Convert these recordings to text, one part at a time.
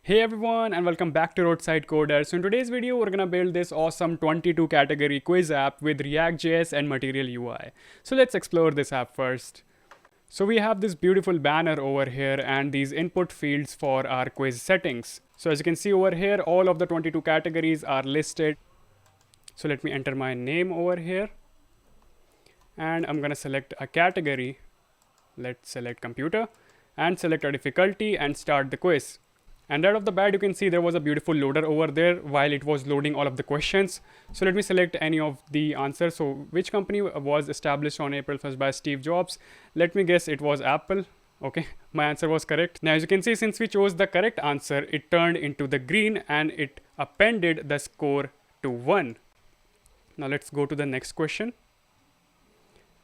Hey everyone and welcome back to Roadside Coder. So in today's video we're gonna build this awesome 22 category quiz app with React.js and Material UI. So let's explore this app first. So we have this beautiful banner over here and these input fields for our quiz settings. So as you can see over here, all of the 22 categories are listed. So let me enter my name over here and I'm gonna select a category. Let's select computer and select a difficulty and start the quiz. And right off the bat, you can see there was a beautiful loader over there while it was loading all of the questions. So let me select any of the answers. So which company was established on April 1st by Steve Jobs? Let me guess it was Apple. Okay, my answer was correct. Now as you can see, since we chose the correct answer, it turned into the green and it appended the score to 1. Now let's go to the next question.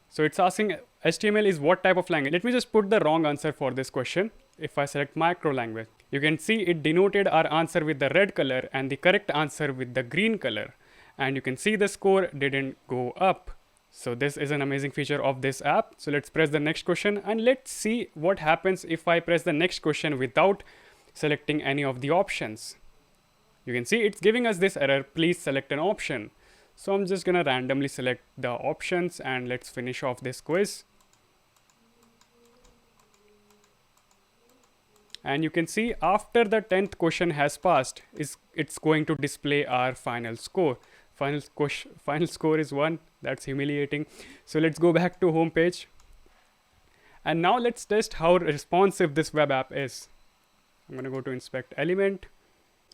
So it's asking HTML is what type of language? Let me just put the wrong answer for this question. If I select micro language, you can see it denoted our answer with the red color and the correct answer with the green color. And you can see the score didn't go up. So this is an amazing feature of this app. So let's press the next question and let's see what happens if I press the next question without selecting any of the options. You can see it's giving us this error, please select an option. So I'm just gonna randomly select the options and let's finish off this quiz. And you can see after the 10th question has passed, it's going to display our final score. Final score is 1. That's humiliating. So let's go back to home page. And now let's test how responsive this web app is. I'm going to go to inspect element.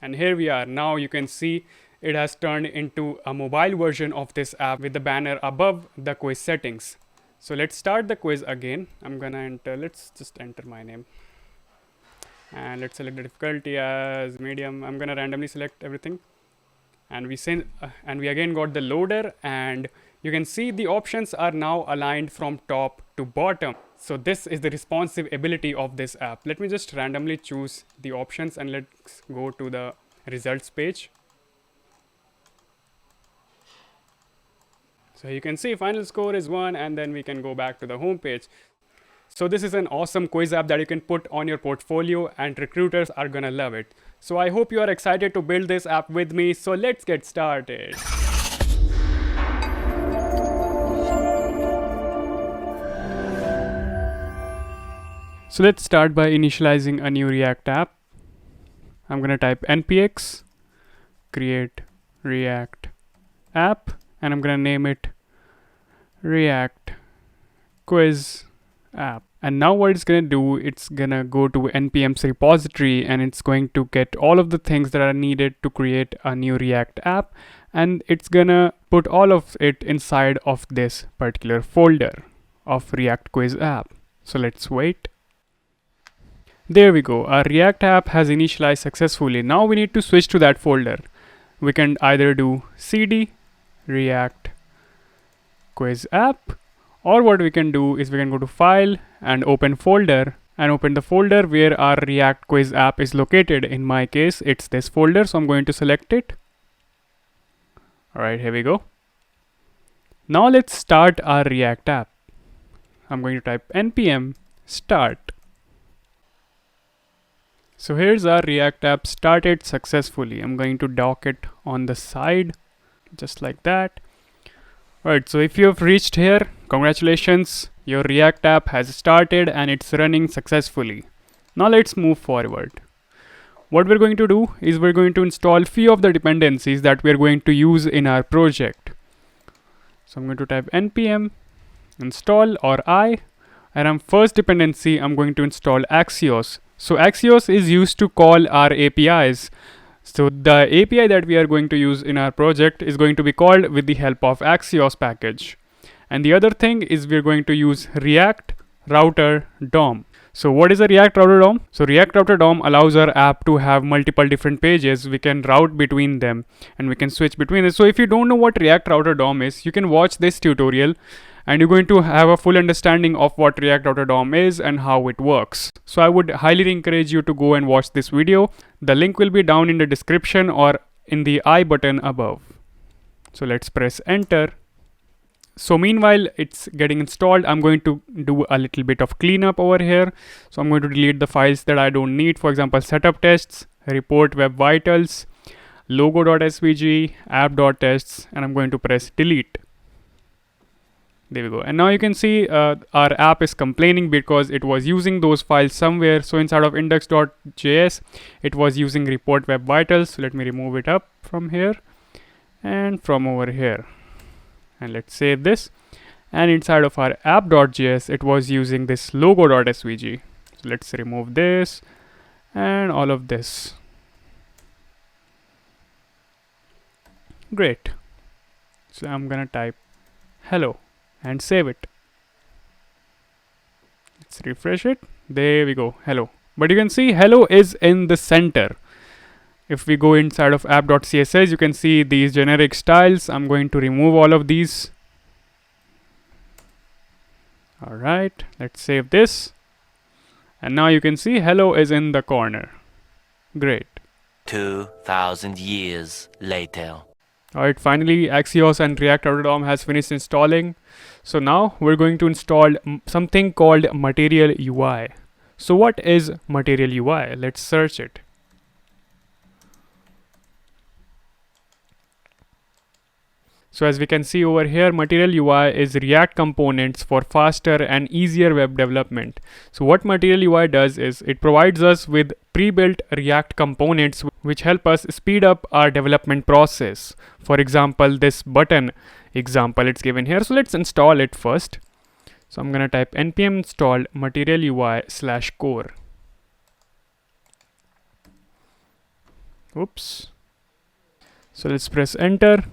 And here we are. Now you can see it has turned into a mobile version of this app with the banner above the quiz settings. So let's start the quiz again. Let's just enter my name. And let's select the difficulty as medium. I'm gonna randomly select everything, and we again got the loader, and you can see the options are now aligned from top to bottom. So this is the responsive ability of this app. Let me just randomly choose the options and let's go to the results page. So you can see final score is 1, and then we can go back to the home page. So this is an awesome quiz app that you can put on your portfolio and recruiters are gonna love it. So I hope you are excited to build this app with me. So let's get started. So let's start by initializing a new React app. I'm gonna type npx create React app and I'm gonna name it React quiz app. And now what it's gonna do, it's gonna go to npm's repository and it's going to get all of the things that are needed to create a new React app, and it's gonna put all of it inside of this particular folder of React quiz app. So let's wait. There we go, our React app has initialized successfully. Now we need to switch to that folder. We can either do cd React quiz app, or what we can do is we can go to file and open folder and open the folder where our React quiz app is located. In my case, it's this folder. So I'm going to select it. All right, here we go. Now let's start our React app. I'm going to type npm start. So here's our React app started successfully. I'm going to dock it on the side, just like that. Right, so if you have reached here, congratulations, your React app has started and it's running successfully. Now let's move forward. What we're going to do is we're going to install few of the dependencies that we're going to use in our project. So I'm going to type npm install and I'm first dependency, I'm going to install Axios. So Axios is used to call our APIs. So the API that we are going to use in our project is going to be called with the help of Axios package. And the other thing is we're going to use React Router DOM. So what is a React Router DOM? So React Router DOM allows our app to have multiple different pages. We can route between them and we can switch between it. So if you don't know what React Router DOM is, you can watch this tutorial and you're going to have a full understanding of what React Router DOM is and how it works. So I would highly encourage you to go and watch this video. The link will be down in the description or in the I button above. So let's press enter. So meanwhile it's getting installed, I'm going to do a little bit of cleanup over here. So I'm going to delete the files that I don't need. For example, setup tests, report web vitals, logo.svg, app.tests, and I'm going to press delete. There we go. And now you can see our app is complaining because it was using those files somewhere. So inside of index.js, it was using report web vitals. So let me remove it up from here and from over here. And let's save this. And inside of our app.js, it was using this logo.svg. So let's remove this and all of this. Great. So I'm gonna type hello and save it. Let's refresh it. There we go, hello. But you can see hello is in the center. If we go inside of app.css, you can see these generic styles. I'm going to remove all of these. All right, let's save this. And now you can see hello is in the corner. Great. 2,000 years later. Alright, finally Axios and React Autodom has finished installing. So now we're going to install something called Material UI. So what is Material UI? Let's search it. So as we can see over here, Material UI is React components for faster and easier web development. So what Material UI does is it provides us with pre-built React components which help us speed up our development process. For example, this button example it's given here. So let's install it first. So I'm gonna type npm install Material UI /core. Oops. So let's press enter.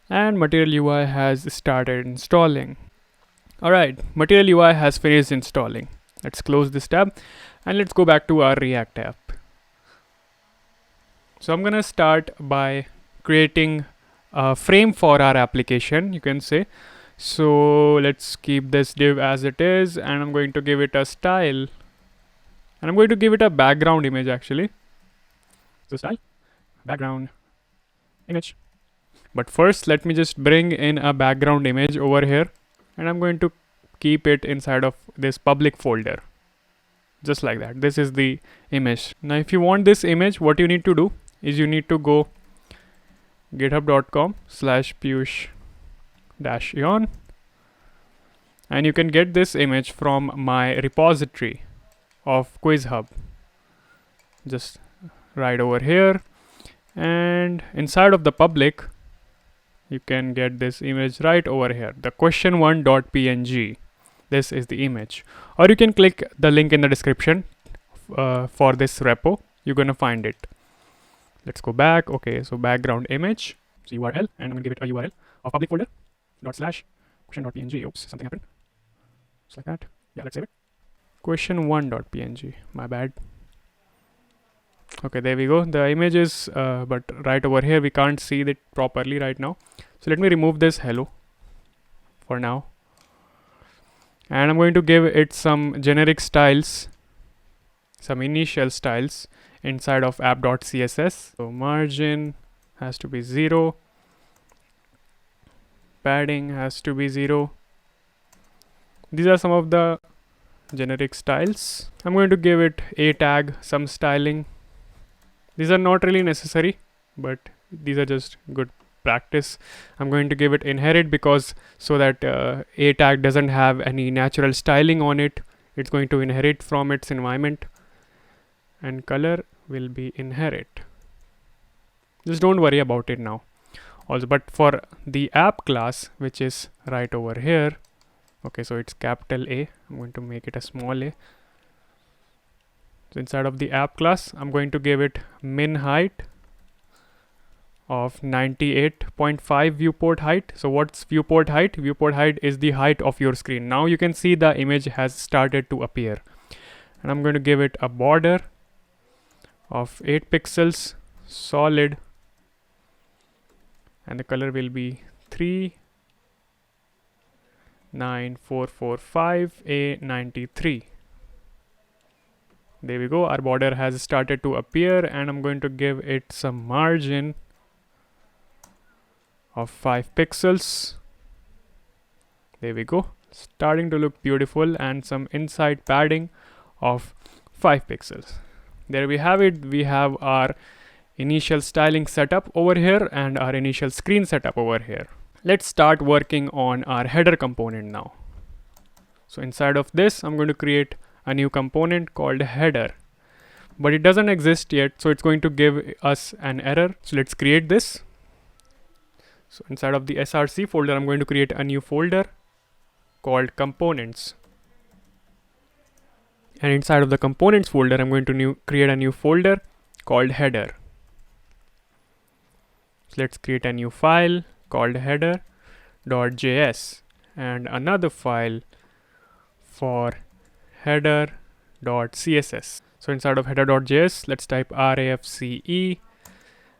And Material UI has started installing. Alright, Material UI has finished installing. Let's close this tab and let's go back to our React app. So I'm gonna start by creating a frame for our application, you can say. So let's keep this div as it is, and I'm going to give it a style. And I'm going to give it a background image actually. So style, background, image. But first, let me just bring in a background image over here, and I'm going to keep it inside of this public folder. Just like that. This is the image. Now, if you want this image, what you need to do is you need to go github.com/piyush-yon, and you can get this image from my repository of QuizHub. Just right over here, and inside of the public, you can get this image right over here, the question1.png. This is the image, or you can click the link in the description for this repo. You're gonna find it. Let's go back. Okay, so background image, so URL, and I'm gonna give it a URL of public folder /question.png. Oops, something happened. Just like that. Yeah, let's save it. Question1.png. My bad. Okay, there we go. The image is, but right over here we can't see it properly right now. So let me remove this hello for now. And I'm going to give it some generic styles, some initial styles inside of app.css. So margin has to be 0. Padding has to be 0. These are some of the generic styles. I'm going to give it a tag, some styling. These are not really necessary, but these are just good practice. I'm going to give it inherit because so that a tag doesn't have any natural styling on it. It's going to inherit from its environment, and color will be inherit. Just don't worry about it now. Also, but for the app class, which is right over here, okay, so it's capital A. I'm going to make it a small a. So inside of the app class, I'm going to give it min height of 98.5 viewport height. So what's viewport height? Viewport height is the height of your screen. Now you can see the image has started to appear. And I'm going to give it a border of 8 pixels, solid, and the color will be 39445A93. There we go. Our border has started to appear, and I'm going to give it some margin of 5 pixels. There we go. Starting to look beautiful, and some inside padding of 5 pixels. There we have it. We have our initial styling setup over here and our initial screen setup over here. Let's start working on our header component now. So inside of this, I'm going to create a new component called header, but it doesn't exist yet, so it's going to give us an error. So let's create this. So inside of the src folder, I'm going to create a new folder called components. And inside of the components folder, I'm going to create a new folder called header. So let's create a new file called header.js and another file for header.css. So inside of header.js, let's type rafce,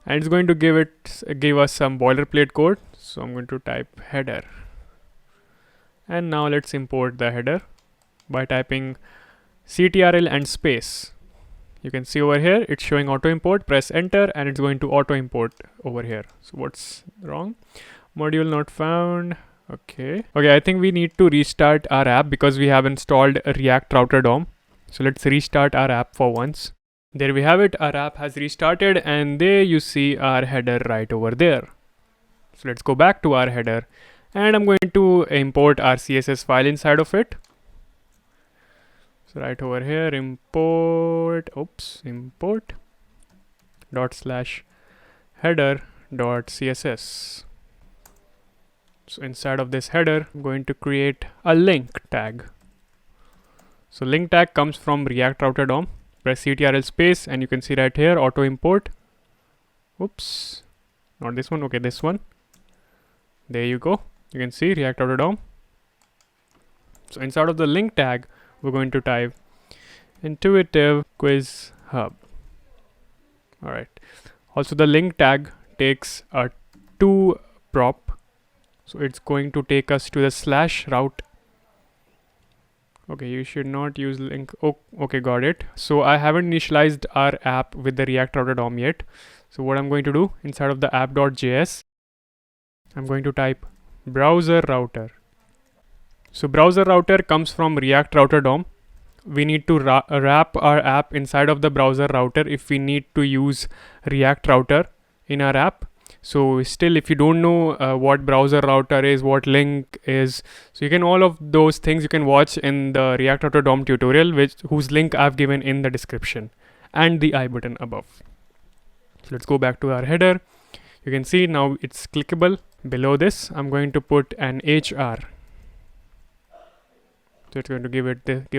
and it's going to give us some boilerplate code. So I'm going to type header, and now let's import the header by typing ctrl and space. You can see over here it's showing auto import. Press enter and it's going to auto import over here. So what's wrong? Module not found. Okay, I think we need to restart our app because we have installed React Router DOM. So let's restart our app for once. There we have it. Our app has restarted, and there you see our header right over there. So let's go back to our header, and I'm going to import our CSS file inside of it. So right over here, import ./header.css. So inside of this header, I'm going to create a link tag. So link tag comes from React Router DOM. Press ctrl space and you can see right here auto import. Oops, not this one. Okay, this one. There you go. You can see React Router DOM. So inside of the link tag, we're going to type intuitive quiz hub. All right. Also, the link tag takes a to prop. So it's going to take us to the slash route. Okay, you should not use link. Oh, okay, got it. So I haven't initialized our app with the React Router DOM yet. So what I'm going to do inside of the app.js, I'm going to type browser router. So browser router comes from React Router DOM. We need to wrap our app inside of the browser router if we need to use React Router in our app. So still, if you don't know what browser router is, what link is, so you can all of those things you can watch in the React Router DOM tutorial, whose link I've given in the description and the I button above. So let's go back to our header. You can see now it's clickable. Below this, I'm going to put an HR. So it's going to give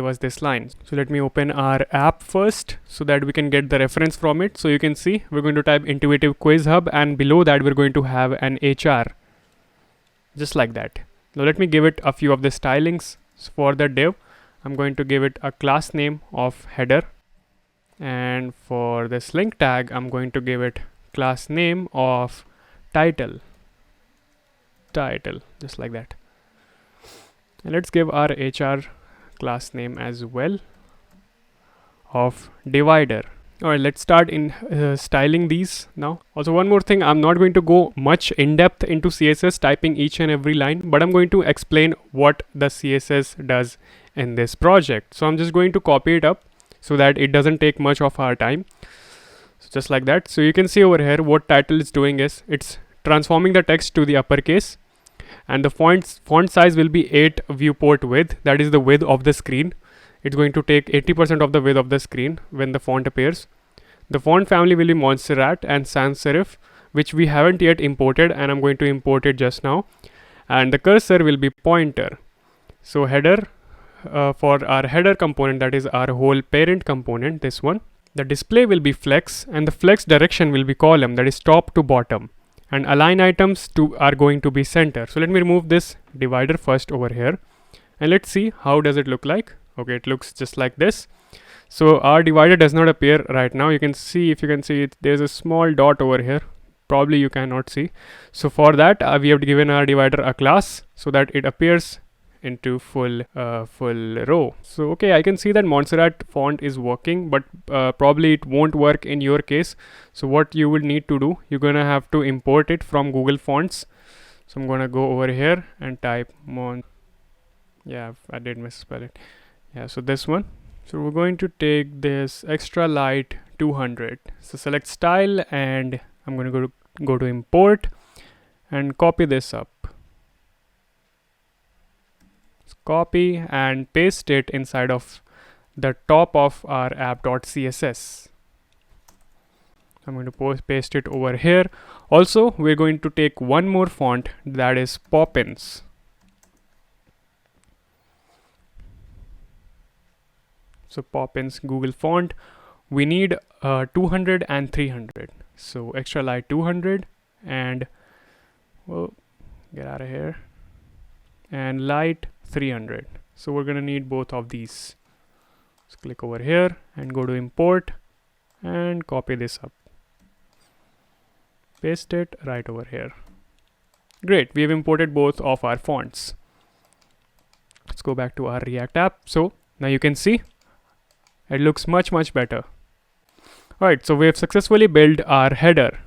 us this line. So let me open our app first so that we can get the reference from it. So you can see we're going to type intuitive quiz hub, and below that we're going to have an HR, just like that. Now let me give it a few of the stylings. So for the div, I'm going to give it a class name of header, and for this link tag, I'm going to give it class name of title, just like that. And let's give our HR class name as well of divider. All right, let's start in styling these now. Also, one more thing, I'm not going to go much in depth into CSS typing each and every line, but I'm going to explain what the CSS does in this project. So I'm just going to copy it up so that it doesn't take much of our time. So just like that. So you can see over here what title is doing is it's transforming the text to the uppercase, and the font size will be 8 viewport width. That is the width of the screen. It's going to take 80% of the width of the screen when the font appears. The font family will be Montserrat and sans serif, which we haven't yet imported, and I'm going to import it just now. And the cursor will be pointer. So header, for our header component, that is our whole parent component, this one, the display will be flex, and the flex direction will be column, that is top to bottom. And align items are going to be center. So let me remove this divider first over here, and let's see how does it look like. Okay, it looks just like this. So our divider does not appear right now. You can see, if you can see it, there's a small dot over here. Probably you cannot see. So for that, we have given our divider a class so that it appears into full row. So okay, I can see that Montserrat font is working, but probably it won't work in your case. So what you will need to do, you're gonna have to import it from Google Fonts. So I'm gonna go over here and type I did misspell it. Yeah, so this one. So we're going to take this extra light 200. So select style and I'm going to go to import and copy this up. So copy and paste it inside of the top of our app.css. I'm going to paste it over here. Also, we're going to take one more font, that is Poppins. So Poppins Google font. We need 200 and 300. So extra light 200 and well, get out of here, and light 300. So we're gonna need both of these. So click over here and go to import and copy this up. Paste it right over here. Great, we have imported both of our fonts. Let's go back to our React app. So now you can see it looks much better. Alright, so we have successfully built our header.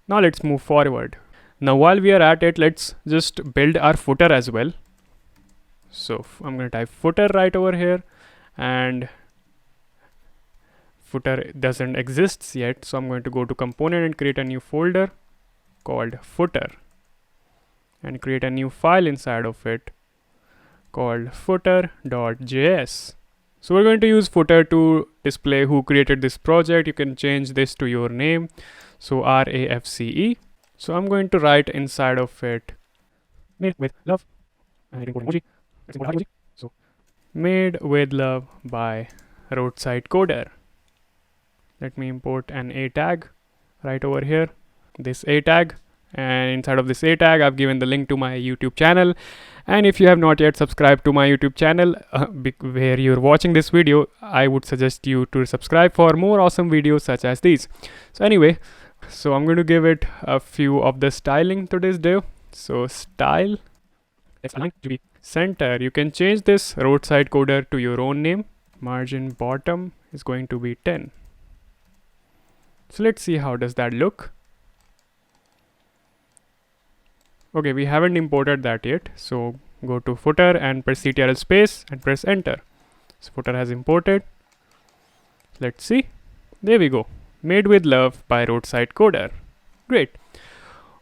Now let's move forward. Now while we are at it, let's just build our footer as well. So I'm going to type footer right over here, and footer doesn't exist yet, so I'm going to go to component and create a new folder called footer and create a new file inside of it called footer.js. So we're going to use footer to display who created this project. You can change this to your name, so RAFCE. So I'm going to write inside of it made with love, and import emoji. Let's import emoji. So made with love by roadside coder. Let me import an A tag right over here, this A tag, and inside of this A tag I've given the link to my YouTube channel. And if you have not yet subscribed to my YouTube channel where you're watching this video, I would suggest you to subscribe for more awesome videos such as these. So anyway, so I'm going to give it a few of the styling to this div. So style, let's align to be center. You can change this roadside coder to your own name. Margin bottom is going to be 10. So let's see how does that look. Okay, we haven't imported that yet. So go to footer and press ctrl space and press enter. So footer has imported. Let's see. There we go. Made with love by roadside coder. Great.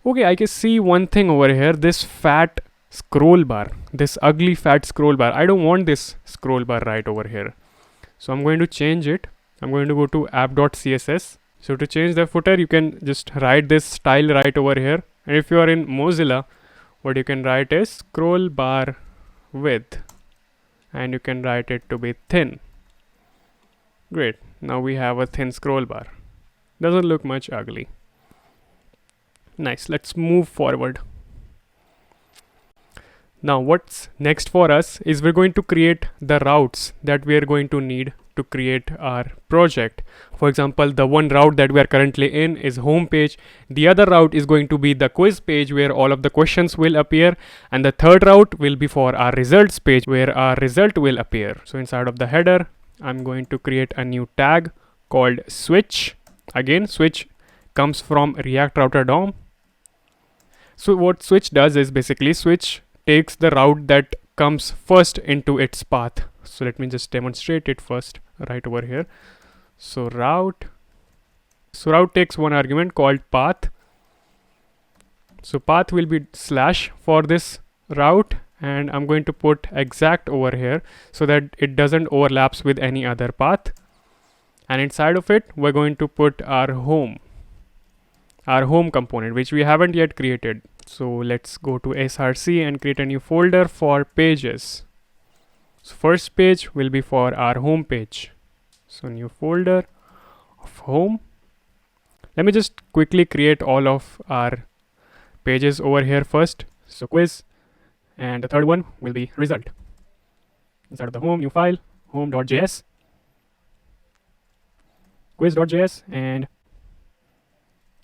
Okay, I can see one thing over here. This fat scroll bar. This ugly fat scroll bar. I don't want this scroll bar right over here. So I'm going to change it. I'm going to go to app.css. So to change the footer, you can just write this style right over here. And if you are in Mozilla, what you can write is scroll bar width, and you can write it to be thin. Great. Now we have a thin scroll bar. Doesn't look much ugly. Nice. Let's move forward. Now what's next for us is we're going to create the routes that we are going to need to create our project. For example, the one route that we are currently in is home page. The other route is going to be the quiz page where all of the questions will appear, and the third route will be for our results page where our result will appear. So inside of the header, I'm going to create a new tag called switch. Again, switch comes from React Router DOM. So what switch does is basically switch takes the route that comes first into its path. So let me just demonstrate it first right over here. So route takes one argument called path. So path will be slash for this route, and I'm going to put exact over here so that it doesn't overlaps with any other path. And inside of it, we're going to put our home component, which we haven't yet created. So let's go to src and create a new folder for pages. So first page will be for our home page. So new folder of home. Let me just quickly create all of our pages over here first. So quiz, and the third one will be result. Inside of the home, new file, home.js, quiz.js, and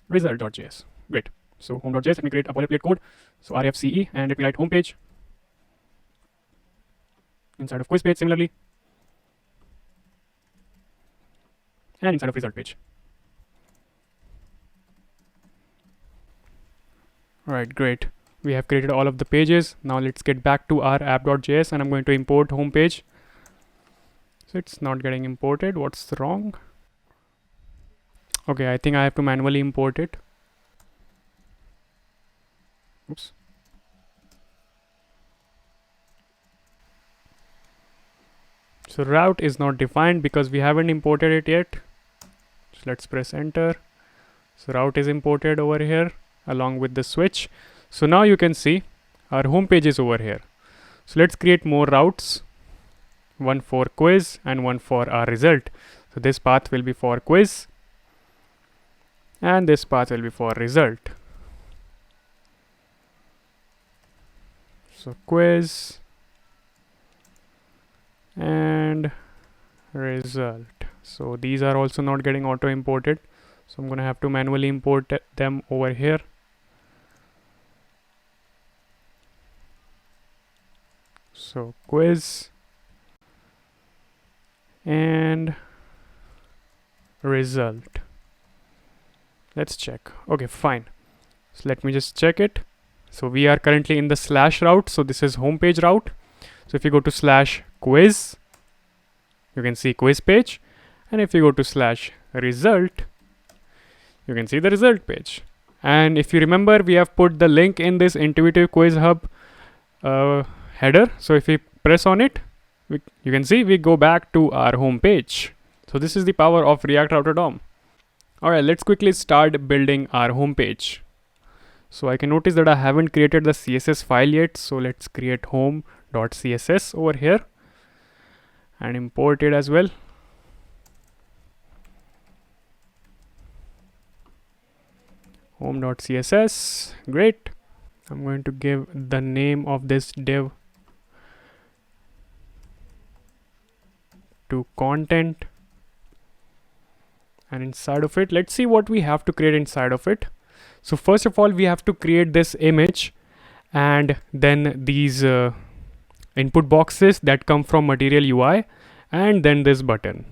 result.js. Great. So home.js, let me create a boilerplate code. So RFCE, and let me write home page. Inside of quiz page similarly, and inside of result page. Alright, great. We have created all of the pages. Now let's get back to our app.js, and I'm going to import home page. So it's not getting imported. What's wrong? Okay, I think I have to manually import it. Oops. So route is not defined because we haven't imported it yet. So let's press enter. So route is imported over here along with the switch. So now you can see our home page is over here. So let's create more routes. One for quiz and one for our result. So this path will be for quiz and this path will be for result. So quiz and result. So these are also not getting auto imported. So I'm gonna have to manually import them over here. So quiz and result. Let's check. Okay, fine. So let me just check it. So we are currently in the slash route. So this is homepage route. So if you go to slash quiz, you can see quiz page. And if you go to slash result, you can see the result page. And if you remember, we have put the link in this intuitive quiz hub header. So if we press on it, you can see we go back to our home page. So this is the power of React Router DOM. Alright, let's quickly start building our home page. So I can notice that I haven't created the CSS file yet. So let's create home.css over here and import it as well. Home.css, great. I'm going to give the name of this div to content, and inside of it, let's see what we have to create inside of it. So first of all, we have to create this image and then these input boxes that come from Material UI, and then this button.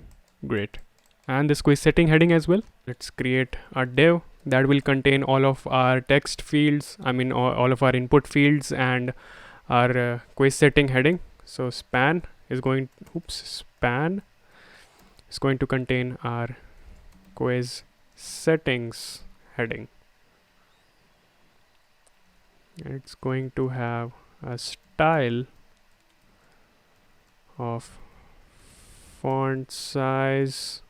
Great. And this quiz setting heading as well. Let's create a div that will contain all of our text fields, all of our input fields and our quiz setting heading. So span is going to contain our quiz settings heading. And it's going to have a style of font size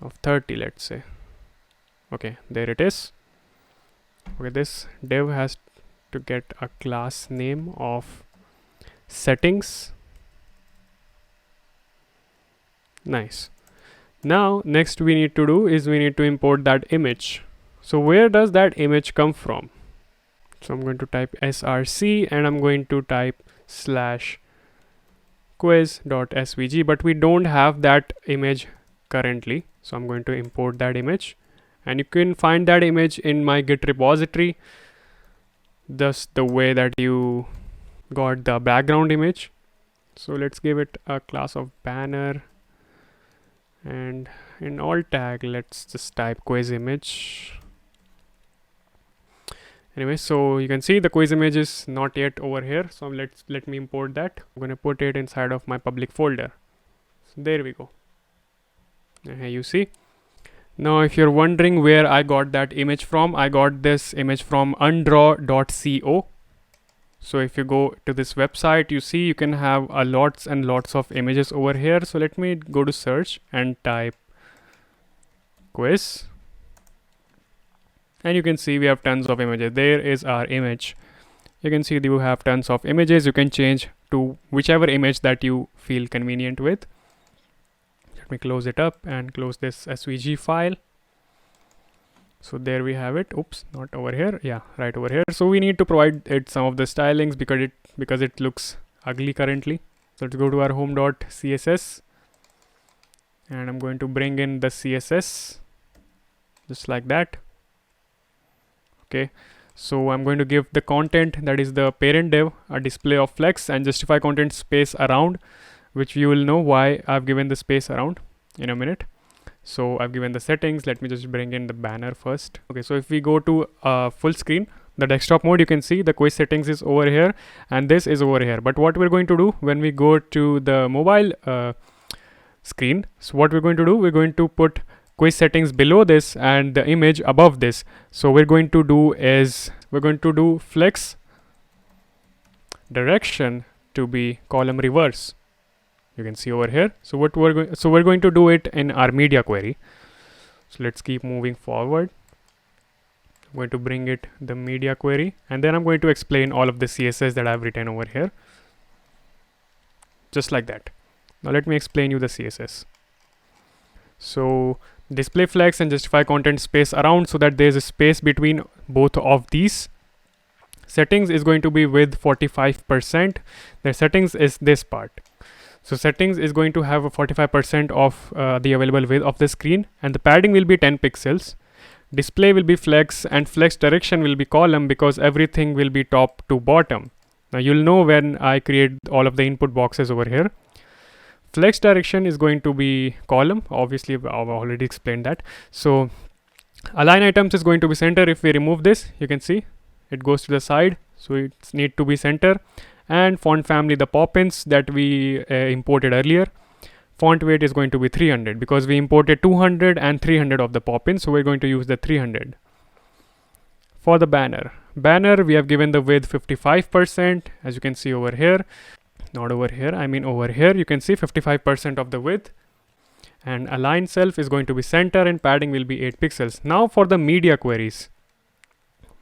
of 30, let's say. Okay, there it is. Okay, this div has to get a class name of settings. Nice. Now next we need to do is we need to import that image. So where does that image come from? So I'm going to type src and I'm going to type slash quiz.svg, but we don't have that image currently. So I'm going to import that image, and you can find that image in my Git repository, just the way that you got the background image. So let's give it a class of banner, and in alt tag let's just type quiz image. Anyway, so you can see the quiz image is not yet over here, so let me import that. I'm going to put it inside of my public folder. So there we go. And here you see. Now if you're wondering where I got that image from, I got this image from undraw.co. So if you go to this website, you see you can have lots and lots of images over here. So let me go to search and type quiz, and you can see we have tons of images. There is our image. You can see you have tons of images. You can change to whichever image that you feel convenient with. Let me close it up and close this svg file. So there we have it. Oops, not over here. Yeah, right over here. So we need to provide it some of the stylings because it looks ugly currently. So let's go to our home.css, and I'm going to bring in the CSS just like that. Okay, so I'm going to give the content, that is the parent div, a display of flex and justify content space around, which you will know why I've given the space around in a minute. So I've given the settings. Let me just bring in the banner first. Okay, so if we go to full screen, the desktop mode, you can see the quiz settings is over here and this is over here. But what we're going to do when we go to the mobile screen. So what we're going to do, we're going to put quiz settings below this and the image above this. So we're going to do is we're going to do flex direction to be column reverse. You can see over here. So we're going to do it in our media query. So let's keep moving forward. I'm going to bring it the media query, and then I'm going to explain all of the CSS that I've written over here, just like that. Now let me explain you the CSS. So display flex and justify content space around so that there's a space between both of these. Settings is going to be with 45%. The settings is this part. So settings is going to have a 45% of the available width of the screen, and the padding will be 10 pixels. Display will be flex, and flex direction will be column because everything will be top to bottom. Now you'll know when I create all of the input boxes over here. Flex direction is going to be column. Obviously I've already explained that. So align items is going to be center. If we remove this, you can see it goes to the side, so it's need to be center. And font family, the pop-ins that we imported earlier. Font weight is going to be 300 because we imported 200 and 300 of the pop-ins, so we're going to use the 300. For the banner, we have given the width 55%, as you can see over here. Not over here, I mean over here, you can see 55% of the width. And align self is going to be center, and padding will be 8 pixels. Now for the media queries.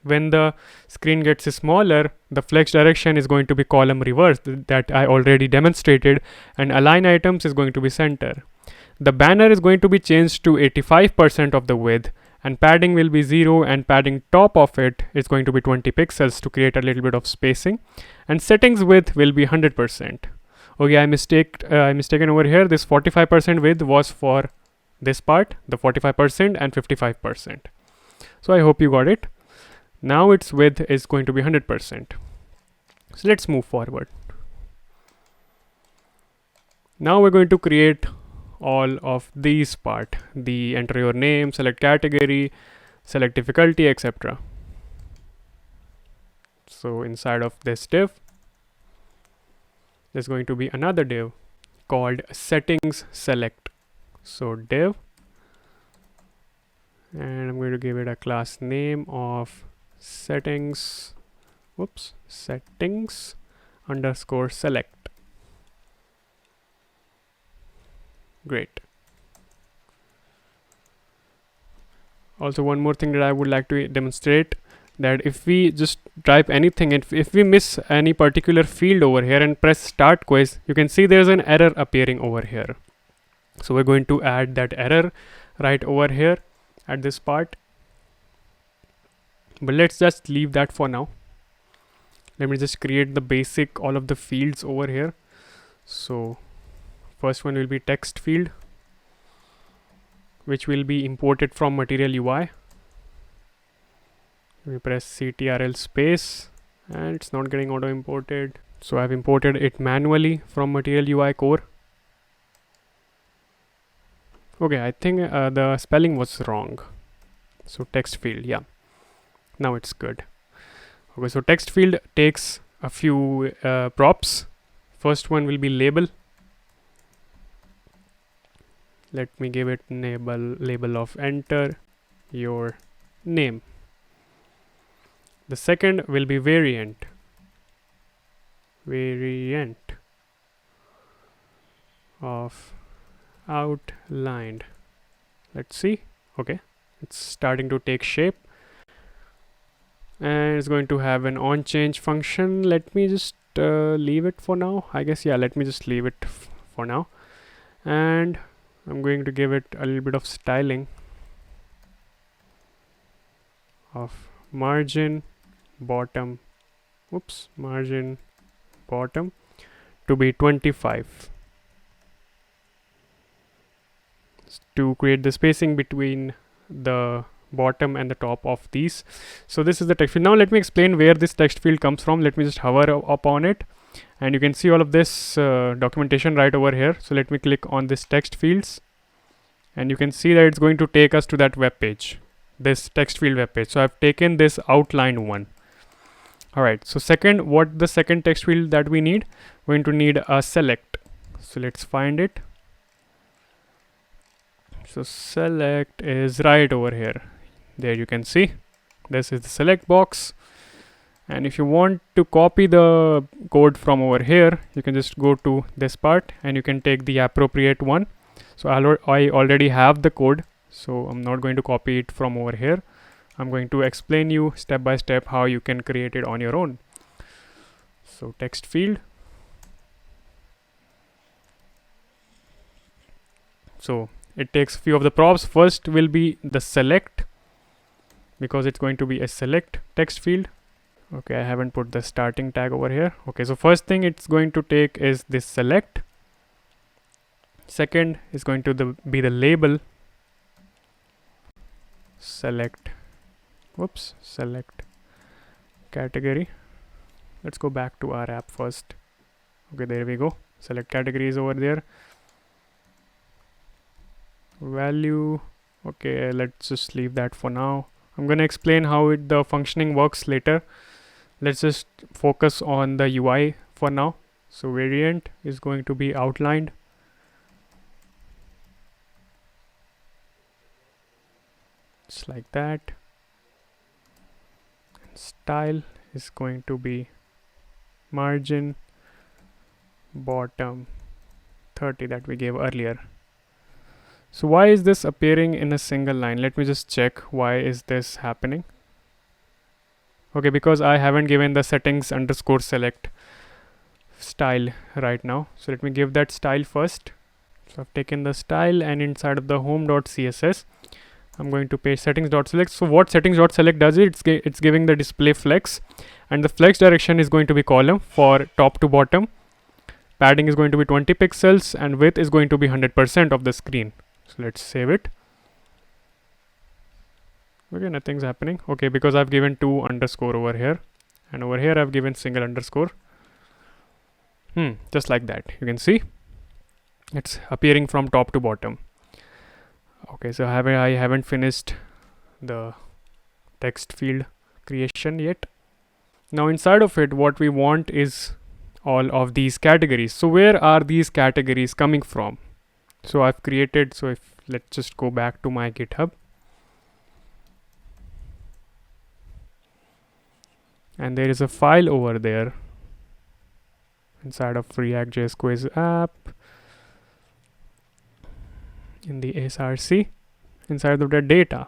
When the screen gets smaller, the flex direction is going to be column reverse that I already demonstrated, and align items is going to be center. The banner is going to be changed to 85% of the width, and padding will be 0, and padding top of it is going to be 20 pixels to create a little bit of spacing, and settings width will be 100%. Okay, I mistaken over here. This 45% width was for this part, the 45% and 55%. So I hope you got it. Now its width is going to be 100%. So let's move forward. Now we're going to create all of these part, the enter your name, select category, select difficulty, etc. So inside of this div, there's going to be another div called settings select. So div, and I'm going to give it a class name of settings underscore select. Great. Also, one more thing that I would like to demonstrate, that if we just type anything, if we miss any particular field over here and press start quiz, you can see there's an error appearing over here. So we're going to add that error right over here at this part. But let's just leave that for now. Let me just create the basic, all of the fields over here. So first one will be text field, which will be imported from Material UI. We press CTRL space, and it's not getting auto imported. So I've imported it manually from Material UI core. Okay, I think the spelling was wrong. So text field, yeah. Now it's good. Okay, so text field takes a few props. First one will be label. Let me give it label of enter your name. The second will be variant of outlined. Let's see. Okay, it's starting to take shape, and it's going to have an on change function. Let me just leave it for now, I guess. Yeah, let me just leave it for now, and I'm going to give it a little bit of styling of margin bottom to be 25 to create the spacing between the bottom and the top of these. So this is the text field. Now let me explain where this text field comes from. Let me just hover upon it, and you can see all of this documentation right over here. So let me click on this text fields, and you can see that it's going to take us to that web page, this text field web page. So I've taken this outlined one. All right, so what the second text field that we need? We're going to need a select. So let's find it. So select is right over here. There you can see this is the select box, and if you want to copy the code from over here, you can just go to this part and you can take the appropriate one. So I already have the code, so I'm not going to copy it from over here. I'm going to explain you step by step how you can create it on your own. So text field. So it takes few of the props. First will be the select, because it's going to be a select text field. Okay, I haven't put the starting tag over here. Okay, so first thing it's going to take is this select. Second is going to be the label. Select category. Let's go back to our app first. Okay, there we go. Select category is over there. Value. Okay, let's just leave that for now. I'm gonna explain how the functioning works later. Let's just focus on the UI for now. So variant is going to be outlined. Just like that. Style is going to be margin bottom 30 that we gave earlier. So why is this appearing in a single line? Let me just check why is this happening. Okay, because I haven't given the settings underscore select style right now. So let me give that style first. So I've taken the style, and inside of the home.css I'm going to paste settings.select. So what settings.select does is it's giving the display flex, and the flex direction is going to be column for top to bottom. Padding is going to be 20 pixels and width is going to be 100% of the screen. So let's save it. Okay, nothing's happening. Okay, because I've given 2 underscore over here, and over here I've given single underscore. Just like that. You can see it's appearing from top to bottom. Okay, so I haven't finished the text field creation yet. Now inside of it, what we want is all of these categories. So where are these categories coming from? So I've created, so if let's just go back to my GitHub, and there is a file over there inside of React.js quiz app in the src inside of the data.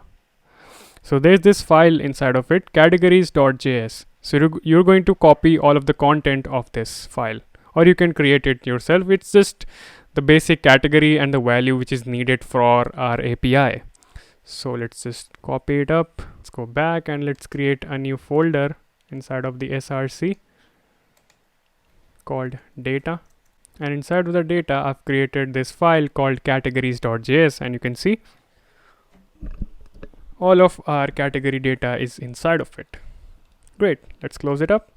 So there's this file inside of it, categories.js. So you're going to copy all of the content of this file, or you can create it yourself. It's just the basic category and the value which is needed for our API. So let's just copy it up. Let's go back and let's create a new folder inside of the src called data. And inside of the data, I've created this file called categories.js, and you can see all of our category data is inside of it. Great, let's close it up.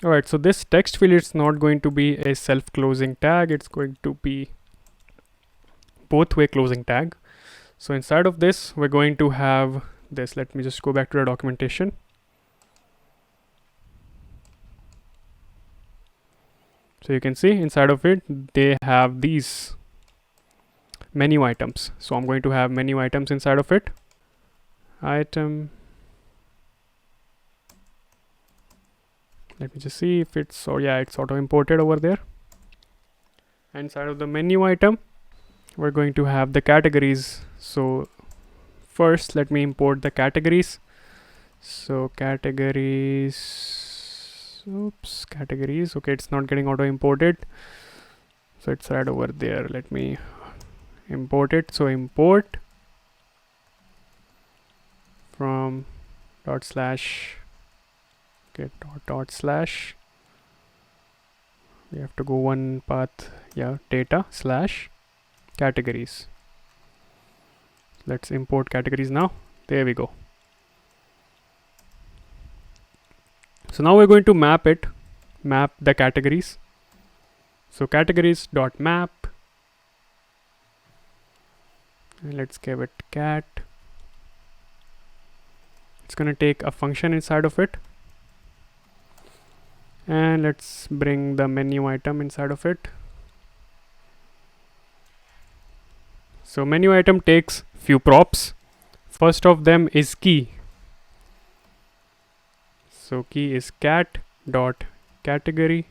Alright, so this text field is not going to be a self-closing tag, it's going to be both-way closing tag. So inside of this, we're going to have this. Let me just go back to the documentation. So you can see inside of it, they have these menu items. So I'm going to have menu items inside of it. Item. Let me just see if it's, oh yeah, it's auto imported over there. Inside of the menu item, we're going to have the categories. So first, let me import the categories. So categories, categories. Okay, it's not getting auto imported. So it's right over there. Let me import it. So import from dot slash, okay, dot slash, we have to go one path, yeah, data slash categories. Let's import categories now. There we go. So now we're going to map the categories. So categories dot map, and let's give it cat. It's gonna take a function inside of it, and let's bring the menu item inside of it. So menu item takes few props. First of them is key. So key is cat dot category.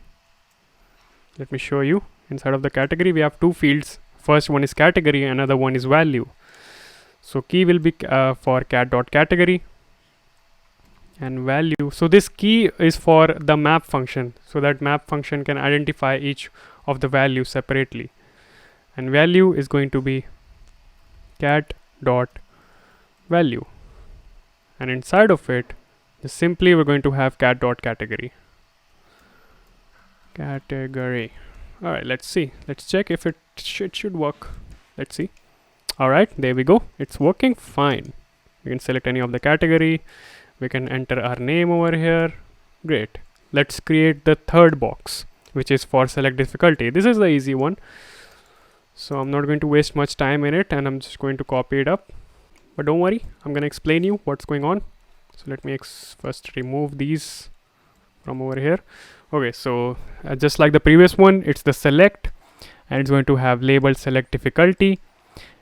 Let me show you. Inside of the category we have two fields. First one is category, another one is value. So key will be for cat dot category, and value. So this key is for the map function, so that map function can identify each of the values separately. And value is going to be cat dot value, and inside of it just simply we're going to have cat dot category. Category. All right, let's see. Let's check if it should work. Let's see. All right, there we go. It's working fine. We can select any of the category. We can enter our name over here. Great. Let's create the third box, which is for select difficulty. This is the easy one. So I'm not going to waste much time in it, and I'm just going to copy it up. But don't worry, I'm going to explain you what's going on. So let me first remove these from over here. Okay, so just like the previous one, it's the select, and it's going to have label select difficulty.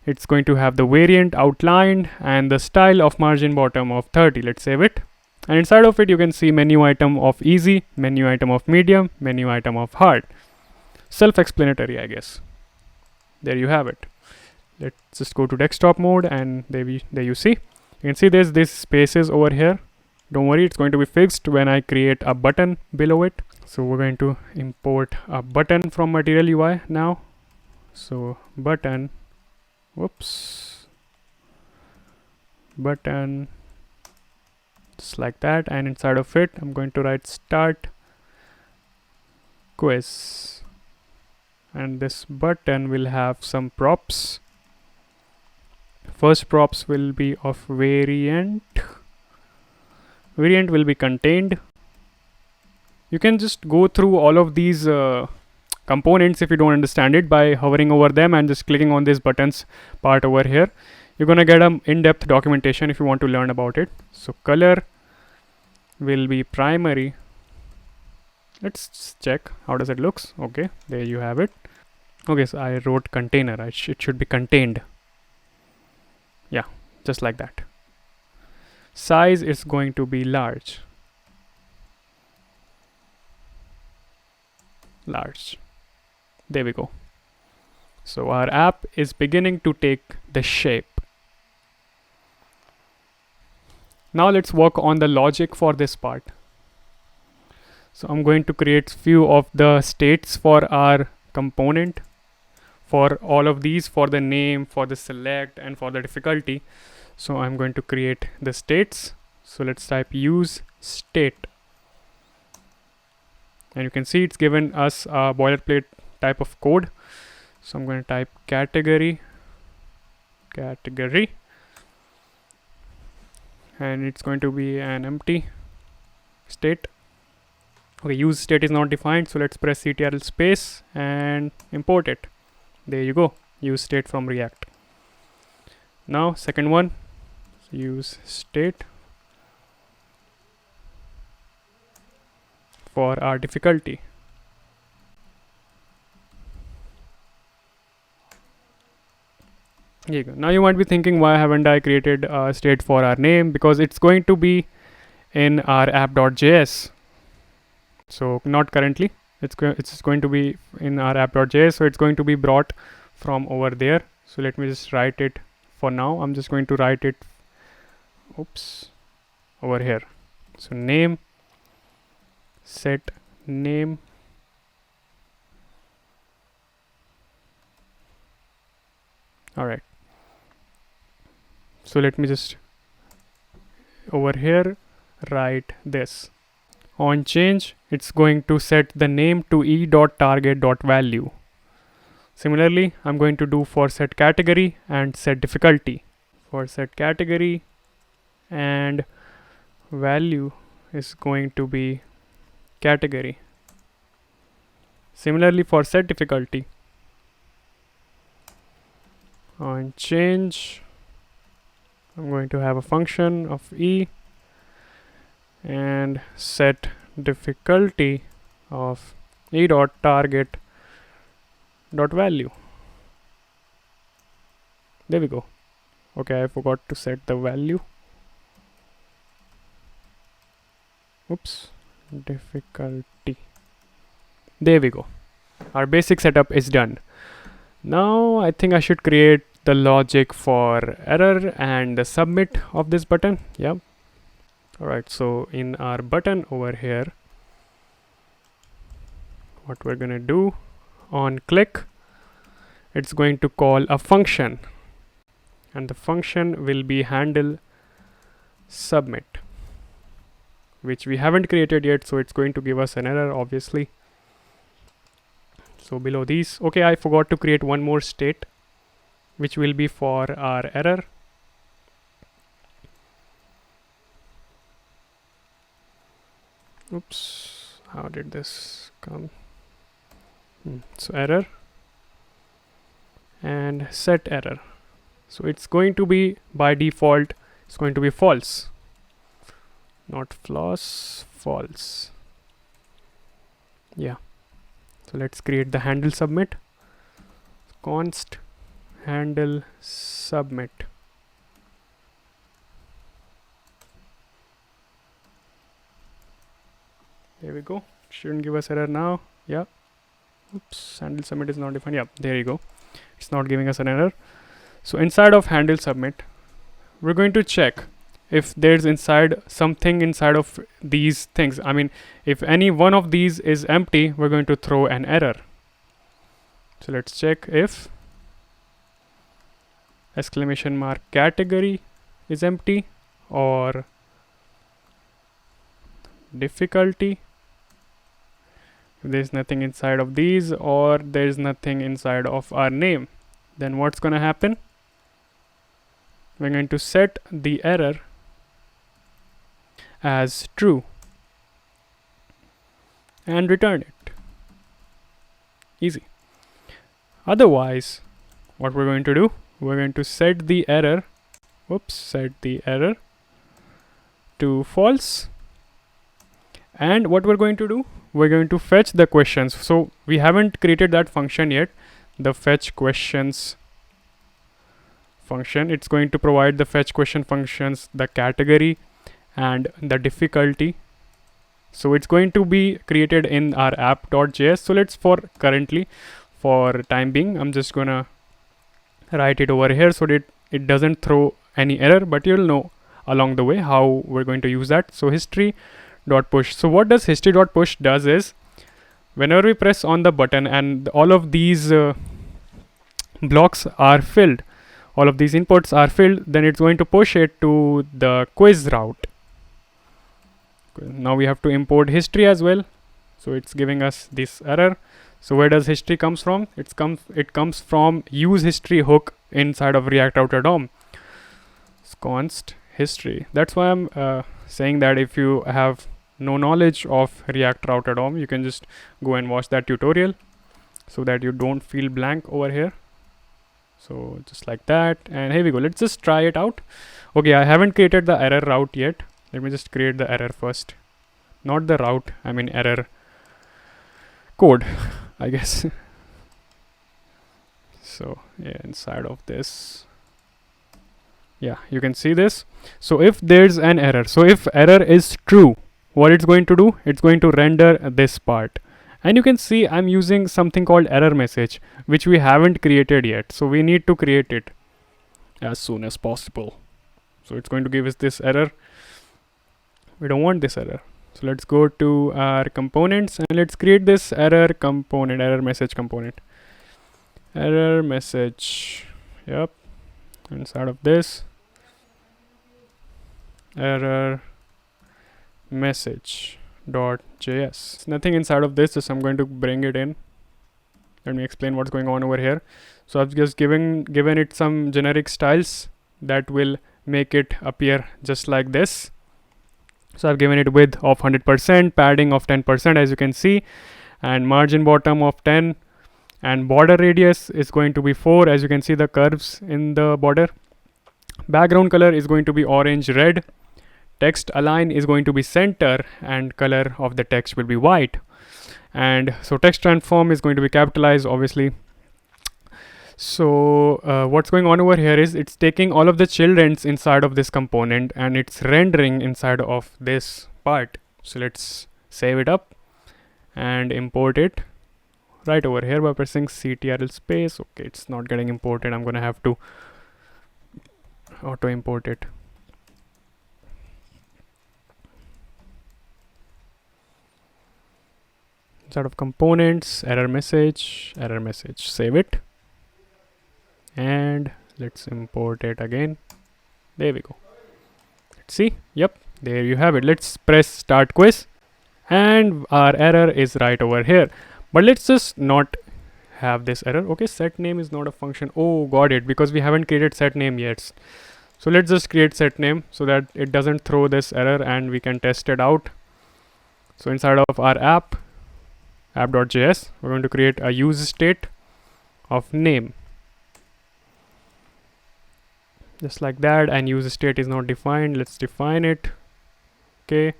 It's going to have the variant outlined and the style of margin bottom of 30. Let's save it. And inside of it you can see menu item of easy, menu item of medium, menu item of hard. Self-explanatory, I guess. There you have it. Let's just go to desktop mode, and there you see. You can see there's this spaces over here. Don't worry, it's going to be fixed when I create a button below it. So we're going to import a button from material UI now. So button, whoops, button, just like that, and inside of it I'm going to write start quiz, and this button will have some props. First props will be of variant. Variant will be contained. You can just go through all of these components if you don't understand it by hovering over them and just clicking on this buttons part over here. You're gonna get an in-depth documentation if you want to learn about it. So color will be primary. Let's check how does it looks. Okay, there you have it. Okay, so I wrote container. It should be contained. Yeah, just like that. Size is going to be large. There we go. So our app is beginning to take the shape. Now let's work on the logic for this part. So I'm going to create few of the states for our component, for all of these, for the name, for the select, and for the difficulty. So I'm going to create the states. So let's type use state. And you can see it's given us a boilerplate type of code. So I'm going to type category, and it's going to be an empty state. Okay, use state is not defined, so let's press ctrl space and import it. There you go, use state from React. Now second one, use state for our difficulty. Here you go. Now you might be thinking, why haven't I created a state for our name? Because it's going to be in our app.js. So not currently, it's going to be in our app.js, so it's going to be brought from over there. So let me just write it. For now I'm just going to write it over here. So name, set name, all right. So let me just over here write this. On change, it's going to set the name to e.target.value. Similarly, I'm going to do for set category and set difficulty. For set category and value is going to be category. Similarly for set difficulty, on change, I'm going to have a function of e and set difficulty of e.target.value. There we go. Okay, I forgot to set the value. Oops, difficulty. There we go. Our basic setup is done. Now I think I should create the logic for error and the submit of this button. Yep. Alright, so in our button over here, what we're gonna do, on click, it's going to call a function, and the function will be handle submit, which we haven't created yet, so it's going to give us an error, obviously. So below these, okay, I forgot to create one more state, which will be for our error. Oops, how did this come? So error and set error. So it's going to be, by default, it's going to be false, not false, false. Yeah. So let's create the handle submit. Const handle submit. There we go. Shouldn't give us error now. Yeah. Oops, handle submit is not defined. Yeah, there you go. It's not giving us an error. So inside of handle submit, we're going to check if there's something inside of these things. I mean, if any one of these is empty, we're going to throw an error. So let's check if exclamation mark category is empty, or difficulty. If there's nothing inside of these, or there's nothing inside of our name, then what's going to happen? We're going to set the error as true and return it. Easy. Otherwise, what we're going to do, we're going to set the error, set the error to false. And what we're going to do, we're going to fetch the questions. So we haven't created that function yet, the fetch questions function. It's going to provide the fetch question functions, the category and the difficulty. So it's going to be created in our app.js. So let's, for time being, I'm just gonna write it over here so that it doesn't throw any error, but you'll know along the way how we're going to use that. So history.push. So what does history.push does is, whenever we press on the button and all of these blocks are filled, all of these inputs are filled, then it's going to push it to the quiz route. Now we have to import history as well. So it's giving us this error. So where does history comes from? It comes from use history hook inside of React Router DOM. It's const history. That's why I'm saying that if you have no knowledge of React Router DOM, you can just go and watch that tutorial so that you don't feel blank over here. So just like that, and here we go. Let's just try it out. Okay, I haven't created the error route yet. Let me just create the error first. Not the route, I mean error code, I guess. So yeah, inside of this, yeah, you can see this. So if there's an error, so if error is true, what it's going to do, it's going to render this part. And you can see I'm using something called error message, which we haven't created yet. So we need to create it as soon as possible. So it's going to give us this error. We don't want this error. So let's go to our components and let's create this error component, error message component. Error message. Yep. Inside of this, error message .js. Nothing inside of this, just I'm going to bring it in. Let me explain what's going on over here. So I've just given it some generic styles that will make it appear just like this. So I've given it width of 100%, padding of 10%, as you can see, and margin bottom of 10, and border radius is going to be 4, as you can see the curves in the border. Background color is going to be orange red. Text align is going to be center, and color of the text will be white. And so text transform is going to be capitalized, obviously. So what's going on over here is it's taking all of the children's inside of this component and it's rendering inside of this part. So let's save it up and import it right over here by pressing ctrl space. Okay, it's not getting imported. I'm gonna have to auto import it. Inside of components, error message, save it, and let's import it again. There we go. Let's see. Yep, there you have it. Let's press start quiz, and our error is right over here. But let's just not have this error. Okay, set name is not a function. Oh, got it, because we haven't created set name yet. So let's just create set name so that it doesn't throw this error and we can test it out. So inside of our app.js, we're going to create a use state of name, just like that, and use state is not defined. Let's define it. Okay,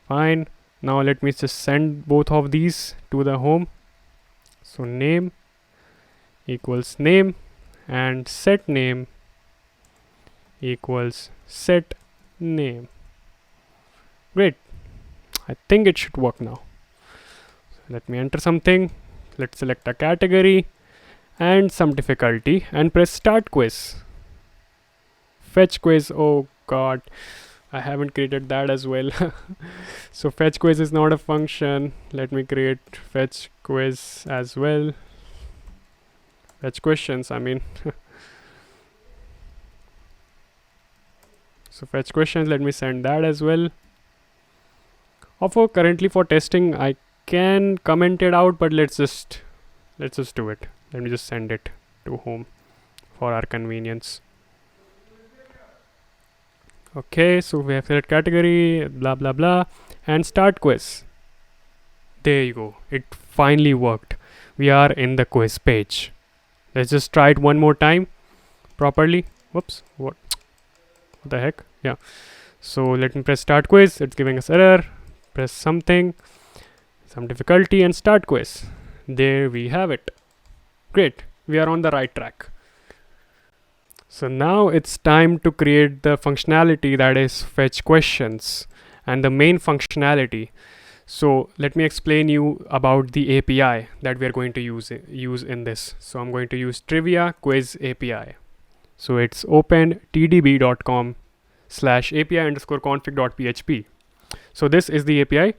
fine. Now let me just send both of these to the home. So name equals name and set name equals set name. Great, I think it should work now. So let me enter something. Let's select a category and some difficulty and press start quiz. Fetch quiz. Oh god, I haven't created that as well. So fetch quiz is not a function. Let me create fetch quiz as well. Fetch questions, I mean. So fetch questions, let me send that as well. Currently for testing I can comment it out, but let's just do it. Let me just send it to home for our convenience. Okay, so we have select category, blah blah blah, and start quiz. There you go, it finally worked. We are in the quiz page. Let's just try it one more time properly. Whoops, what the heck? Yeah, so let me press start quiz. It's giving us error. Press something, some difficulty, and start quiz. There we have it. Great, we are on the right track. So now it's time to create the functionality, that is fetch questions, and the main functionality. So let me explain you about the API that we are going to use in this. So I'm going to use trivia quiz API. So it's opentdb.com/api_config.php. So this is the API.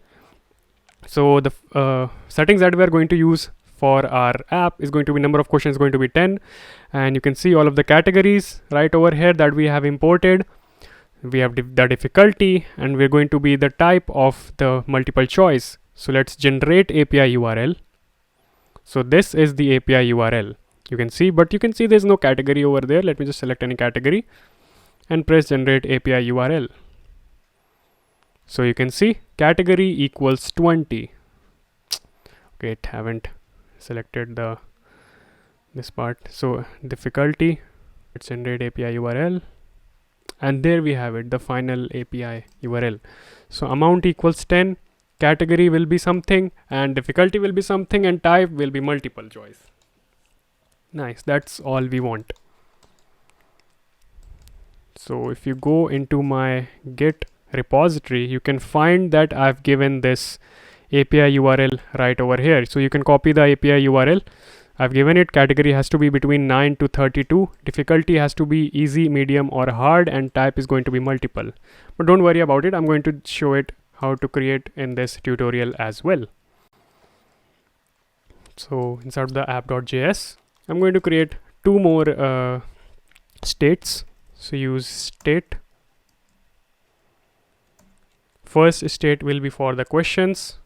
So the settings that we are going to use for our app is going to be number of questions is going to be 10, and you can see all of the categories right over here that we have imported. We have the difficulty, and we're going to be the type of the multiple choice. So let's generate API URL. So this is the API URL, you can see, but you can see there's no category over there. Let me just select any category and press generate API URL. So you can see category equals 20. Okay, it haven't selected this part. So difficulty, let's generate API URL, and there we have it, the final API URL. So amount equals 10, category will be something, and difficulty will be something, and type will be multiple choice. Nice, that's all we want. So if you go into my Git repository, you can find that I've given this API URL right over here. So you can copy the API URL. I've given it category has to be between 9 to 32, difficulty has to be easy, medium, or hard, and type is going to be multiple. But don't worry about it, I'm going to show it how to create in this tutorial as well. So inside the app.js, I'm going to create two more states. So use state. First state will be for the questions,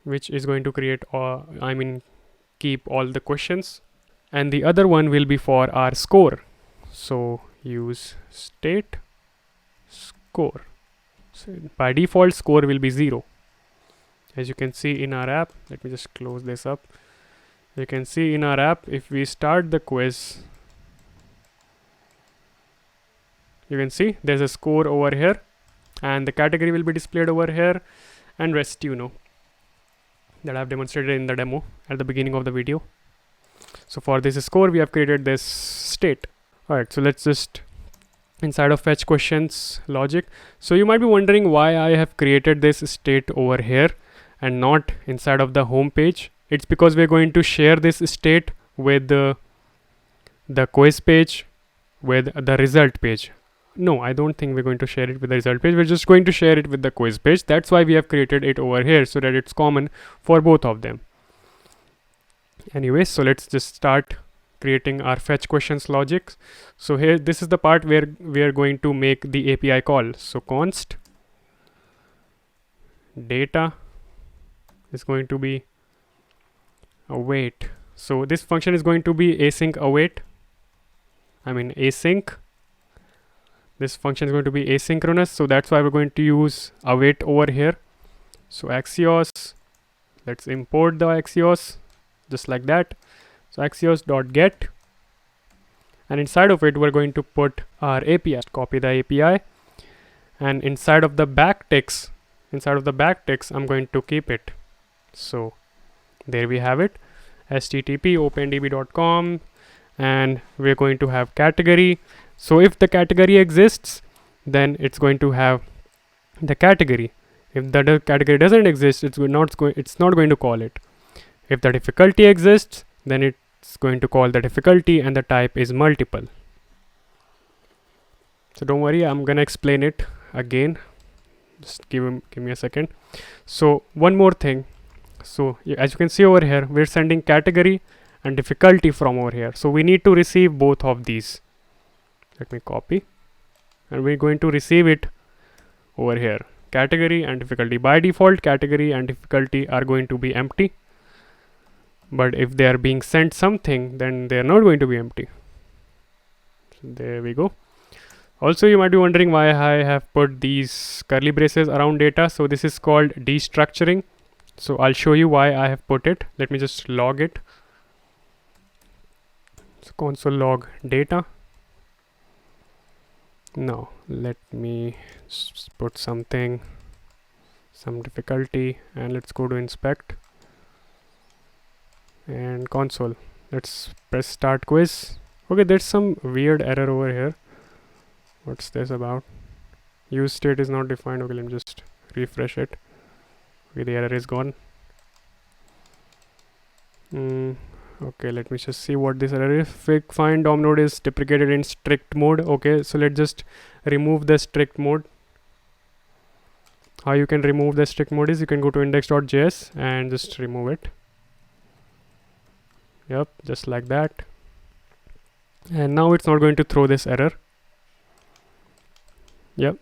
which is going to create keep all the questions, and the other one will be for our score. So use state score. So by default score will be 0. As you can see in our app, let me just close this up. You can see in our app, if we start the quiz, you can see there's a score over here, and the category will be displayed over here, and rest you know. that I've demonstrated in the demo at the beginning of the video. So for this score, we have created this state. All right, so let's just inside of fetch questions logic. So you might be wondering why I have created this state over here and not inside of the home page. It's because we're going to share this state with the quiz page, with the result page. No, I don't think we're going to share it with the result page. We're just going to share it with the quiz page. That's why we have created it over here, so that it's common for both of them. Anyway, so let's just start creating our fetch questions logic. So here, this is the part where we are going to make the API call. So const data is going to be await. So this function is going to be async await. Async. This function is going to be asynchronous, so that's why we're going to use await over here. So Axios, let's import the Axios just like that. So Axios.get, and inside of it we're going to put our API. Copy the API, and inside of the backticks, I'm going to keep it. So there we have it, http opendb.com, and we're going to have category. So if the category exists, then it's going to have the category. If the category doesn't exist, it's not going to call it. If the difficulty exists, then it's going to call the difficulty, and the type is multiple. So don't worry, I'm gonna explain it again. Just give me a second. So one more thing. So as you can see over here, we're sending category and difficulty from over here. So we need to receive both of these. Let me copy, and we're going to receive it over here. Category and difficulty. By default, category and difficulty are going to be empty, but if they are being sent something, then they are not going to be empty. So there we go. Also, you might be wondering why I have put these curly braces around data. So this is called destructuring. So I'll show you why I have put it. Let me just log it. So console log data. Now let me put some difficulty, and let's go to inspect and console. Let's press start quiz. Okay, there's some weird error over here. What's this about? Use state is not defined. Okay, let me just refresh it. Okay, the error is gone. Okay, let me just see what this error is. Find DOM node is deprecated in strict mode. Okay, so let's just remove the strict mode. How you can remove the strict mode is you can go to index.js and just remove it. Yep, just like that. And now it's not going to throw this error. Yep,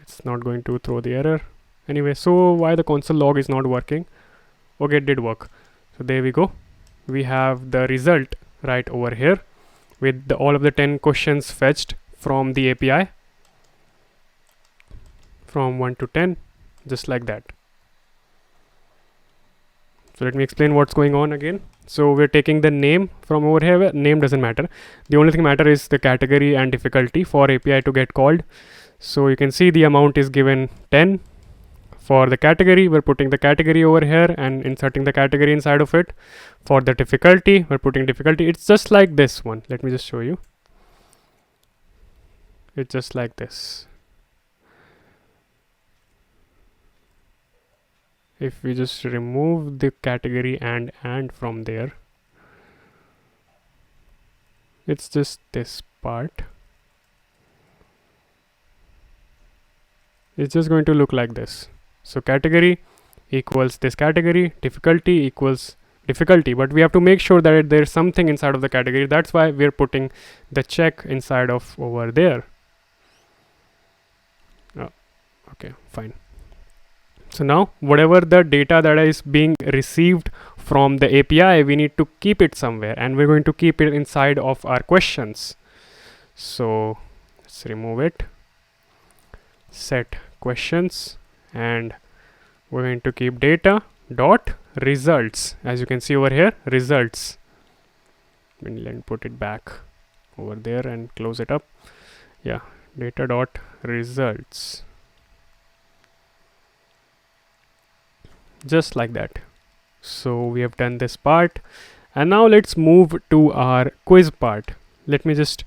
it's not going to throw the error. Anyway, so why the console log is not working? Okay, it did work. So there we go. We have the result right over here with all of the 10 questions fetched from the API from 1 to 10, just like that. So let me explain what's going on again. So we're taking the name from over here. Name doesn't matter. The only thing matter is the category and difficulty for API to get called. So you can see the amount is given 10. For the category, we're putting the category over here and inserting the category inside of it. For the difficulty, we're putting difficulty. It's just like this one. Let me just show you. It's just like this. If we just remove the category and from there, it's just this part. It's just going to look like this. So category equals this category, difficulty equals difficulty, but we have to make sure that there's something inside of the category. That's why we're putting the check inside of over there. Oh, okay, fine. So now whatever the data that is being received from the API, we need to keep it somewhere, and we're going to keep it inside of our questions. So let's remove it, set questions, and we're going to keep data dot results. As you can see over here, results. Let me put it back over there and close it up. Yeah, data dot results, just like that. So we have done this part, and now let's move to our quiz part. Let me just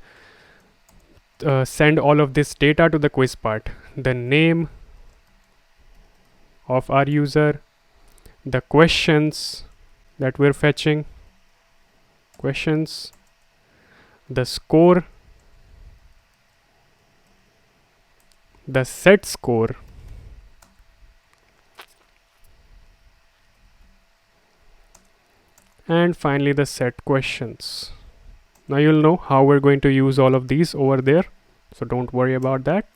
send all of this data to the quiz part. The name of our user, the questions that we're fetching, questions, the score, the set score, and finally the set questions. Now you'll know how we're going to use all of these over there, so don't worry about that.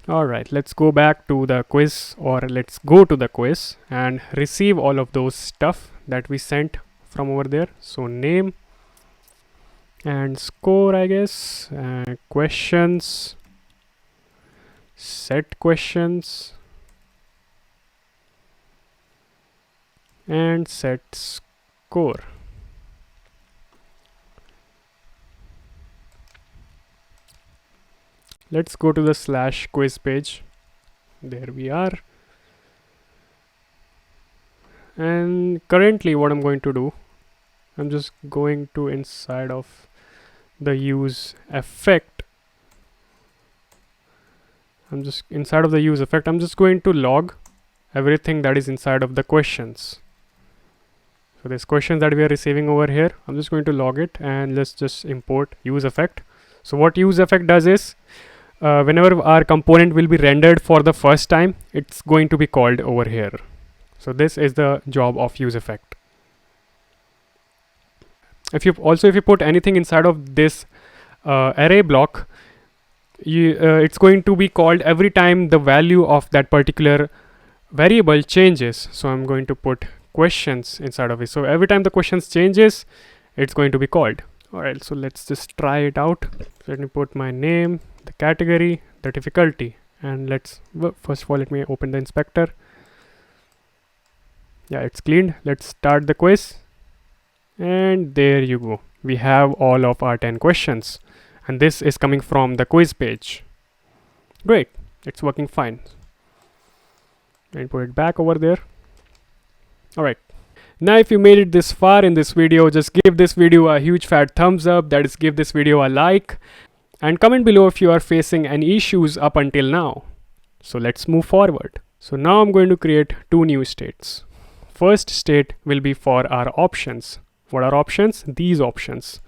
Alright, let's go back to the quiz, or let's go to the quiz and receive all of those stuff that we sent from over there. So name and score, I guess, questions, set questions, and set score. Let's go to the slash quiz page. There we are. And currently what I'm going to do, I'm just going to inside of the use effect. I'm just going to log everything that is inside of the questions. So this questions that we are receiving over here, I'm just going to log it, and let's just import use effect. So what use effect does is, whenever our component will be rendered for the first time, it's going to be called over here. So this is the job of use effect. If you put anything inside of this array block, it's going to be called every time the value of that particular variable changes. So I'm going to put questions inside of it. So every time the questions changes, it's going to be called. Alright, so let's just try it out. So let me put my name, the category, the difficulty, and first of all, let me open the inspector. Yeah, it's cleaned. Let's start the quiz, and there you go. We have all of our 10 questions, and this is coming from the quiz page. Great, it's working fine. And put it back over there. Alright, now if you made it this far in this video, just give this video a huge fat thumbs up, that is, give this video a like, and comment below if you are facing any issues up until now. So let's move forward. So now I'm going to create two new states. First state will be for our options. What are options? These options.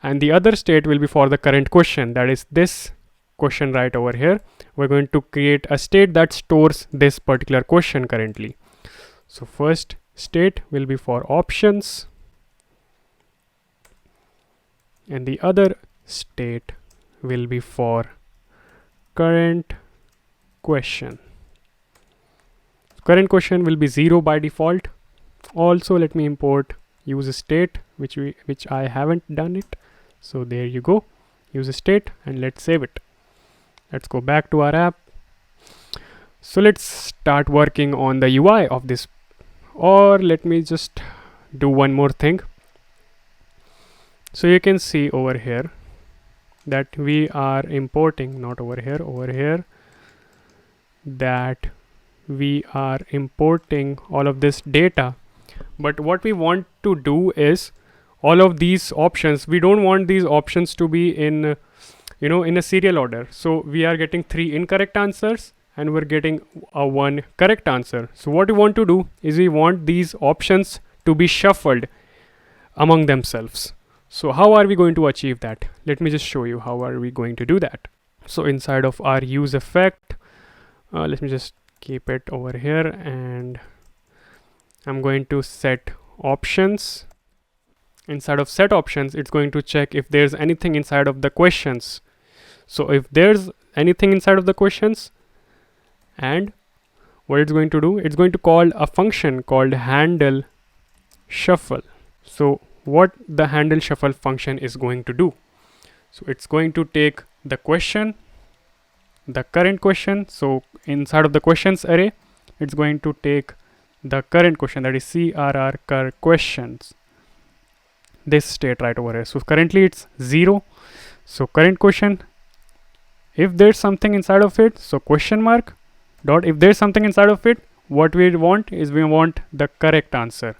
And the other state will be for the current question, that is this question right over here. We're going to create a state that stores this particular question currently. So first state will be for options, and the other state will be for current question. Current question will be 0 by default. Also, let me import use state, which I haven't done it. So there you go, use state, and let's save it. Let's go back to our app. So let's start working on the UI of this, or let me just do one more thing. So you can see over here that we are importing, not over here, that we are importing all of this data. But what we want to do is all of these options, we don't want these options to be in a serial order. So we are getting 3 incorrect answers, and we're getting a 1 correct answer. So what we want to do is we want these options to be shuffled among themselves. So how are we going to achieve that? Let me just show you how are we going to do that. So inside of our use effect, let me just keep it over here, and I'm going to set options. Inside of set options, it's going to check if there's anything inside of the questions. So if there's anything inside of the questions, and what it's going to do, it's going to call a function called handle shuffle. So what the handle shuffle function is going to do, so it's going to take the question, the current question. So inside of the questions array, it's going to take the current question, that is CRR questions, this state right over here. So currently it's 0. So current question, if there's something inside of it, so question mark dot, if there's something inside of it, what we want is we want the correct answer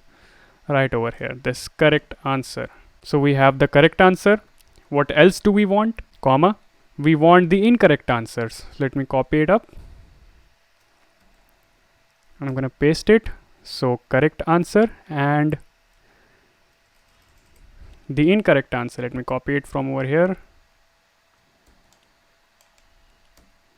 right over here, this correct answer. So we have the correct answer. What else do we want? Comma. We want the incorrect answers. Let me copy it up and I'm going to paste it. So correct answer and the incorrect answer. Let me copy it from over here.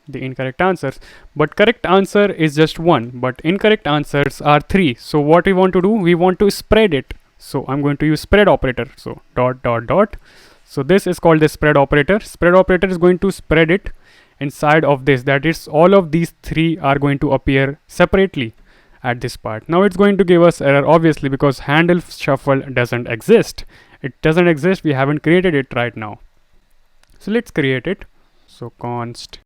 The incorrect answers, but correct answer is just one, but incorrect answers are three. So what we want to do, we want to spread it. So I'm going to use spread operator. So dot dot dot. So this is called the spread operator. Spread operator is going to spread it inside of this. That is, all of these three are going to appear separately at this part. Now it's going to give us error, obviously, because handle shuffle doesn't exist. It doesn't exist. We haven't created it right now. So let's create it. So const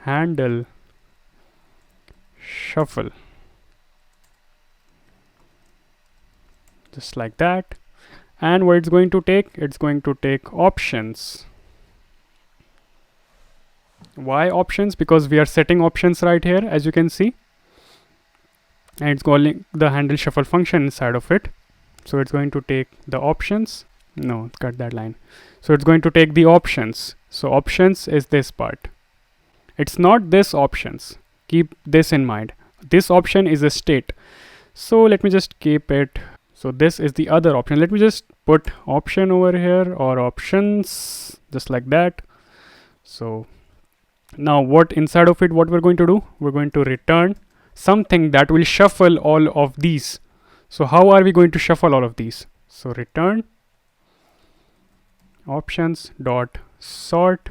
handle shuffle, just like that. And what it's going to take, it's going to take options. Why options? Because we are setting options right here, as you can see, and it's calling the handle shuffle function inside of it. So it's going to take the options. No, cut that line. So it's going to take the options. So options is this part. It's not this options. Keep this in mind. This option is a state. So let me just keep it. So this is the other option. Let me just put option over here, or options, just like that. So now what inside of it, what we're going to do, we're going to return something that will shuffle all of these. So how are we going to shuffle all of these? So return options dot sort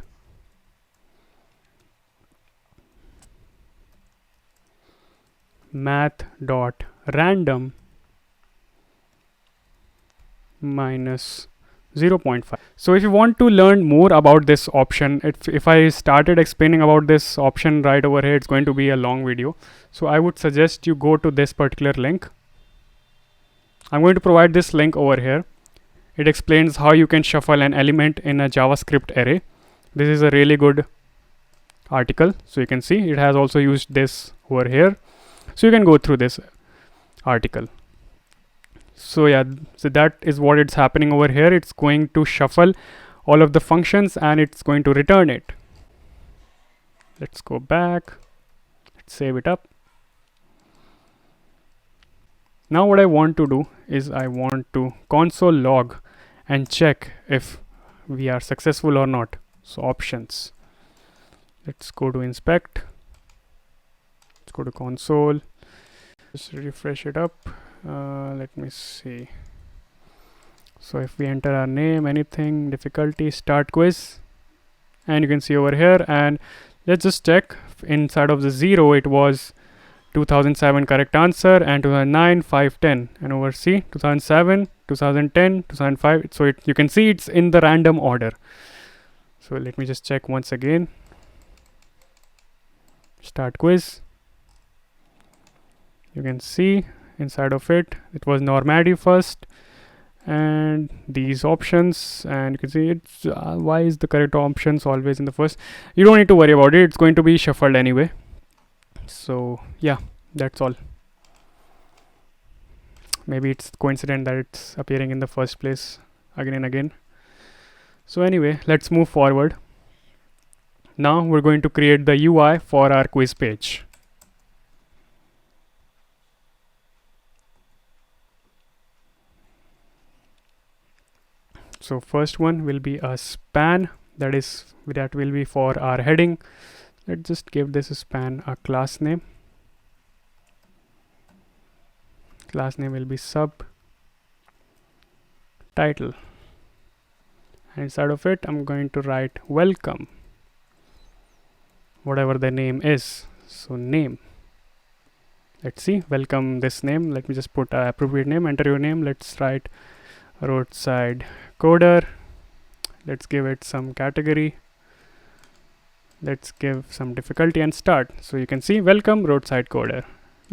math dot random minus 0.5. So if you want to learn more about this option, if I started explaining about this option right over here, it's going to be a long video. So I would suggest you go to this particular link. I'm going to provide this link over here. It explains how you can shuffle an element in a JavaScript array. This is a really good article. So you can see it has also used this over here. So you can go through this article. So yeah, so that is what it's happening over here. It's going to shuffle all of the functions and it's going to return it. Let's go back. Let's save it up. Now what I want to do is I want to console log and check if we are successful or not. So options. Let's go to inspect. Let's go to console. Just refresh it up. Let me see. So if we enter our name, anything, difficulty, start quiz, and you can see over here, and let's just check inside of the 0 it was 2007 correct answer, and 2009 510, and over see 2007 2010 2005. So you can see it's in the random order. So let me just check once again. Start quiz. You can see inside of it was Normandy first and these options, and you can see it's why is the correct options always in the first. You don't need to worry about it, it's going to be shuffled anyway. So yeah, that's all. Maybe it's coincident that it's appearing in the first place again and again. So anyway, let's move forward. Now we're going to create the UI for our quiz page. So first one will be a span, that will be for our heading. Let's just give this span a class name. Class name will be sub title, and inside of it I'm going to write welcome, whatever the name is. So name, let's see, welcome this name. Let me just put an appropriate name. Enter your name. Let's write roadside coder. Let's give it some category. Let's give some difficulty and start. So you can see welcome roadside coder.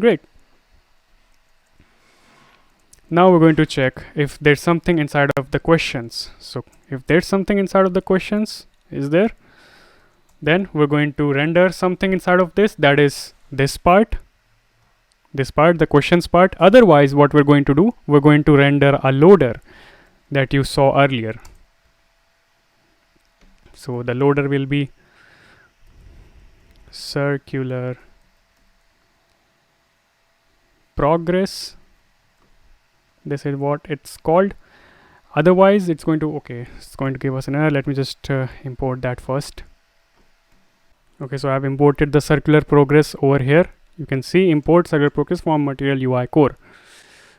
Great. Now we're going to check if there's something inside of the questions. So if there's something inside of the questions, is there? Then we're going to render something inside of this, that is this part. this part, the questions part. Otherwise, what we're going to do, we're going to render a loader that you saw earlier. So the loader will be circular progress. This is what it's called. Otherwise, it's going to give us an error. Let me just import that first. Okay, so I've imported the circular progress over here. You can see import circular progress from material UI core.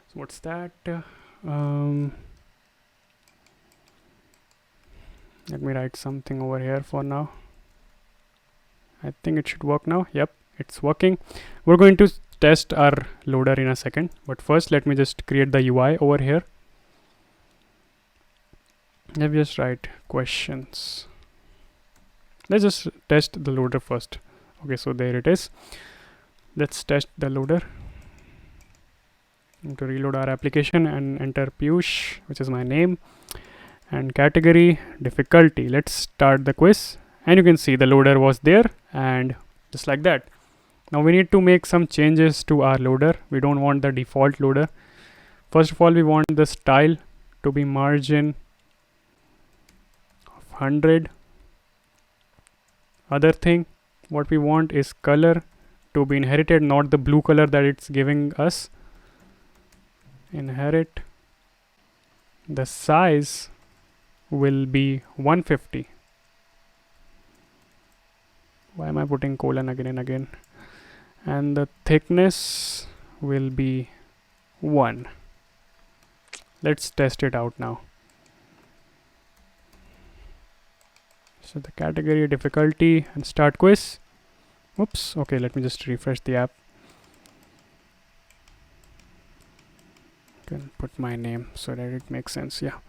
So what's that? Let me write something over here for now. I think it should work now. Yep, it's working. We're going to test our loader in a second, but first let me just create the UI over here. Let me just write questions. Let's just test the loader first. Okay, so there it is. Let's test the loader. I'm going to reload our application and enter Piyush, which is my name, and category difficulty. Let's start the quiz, and you can see the loader was there, and just like that. Now we need to make some changes to our loader. We don't want the default loader. First of all, we want the style to be margin of 100. Other thing, what we want is color to be inherited, not the blue color that it's giving us. Inherit. The size will be 150. Why am I putting colon again and again? And the thickness will be 1. Let's test it out now. So the category, difficulty, and start quiz. Oops, okay, let me just refresh the app. Can put my name so that it makes sense. Yeah,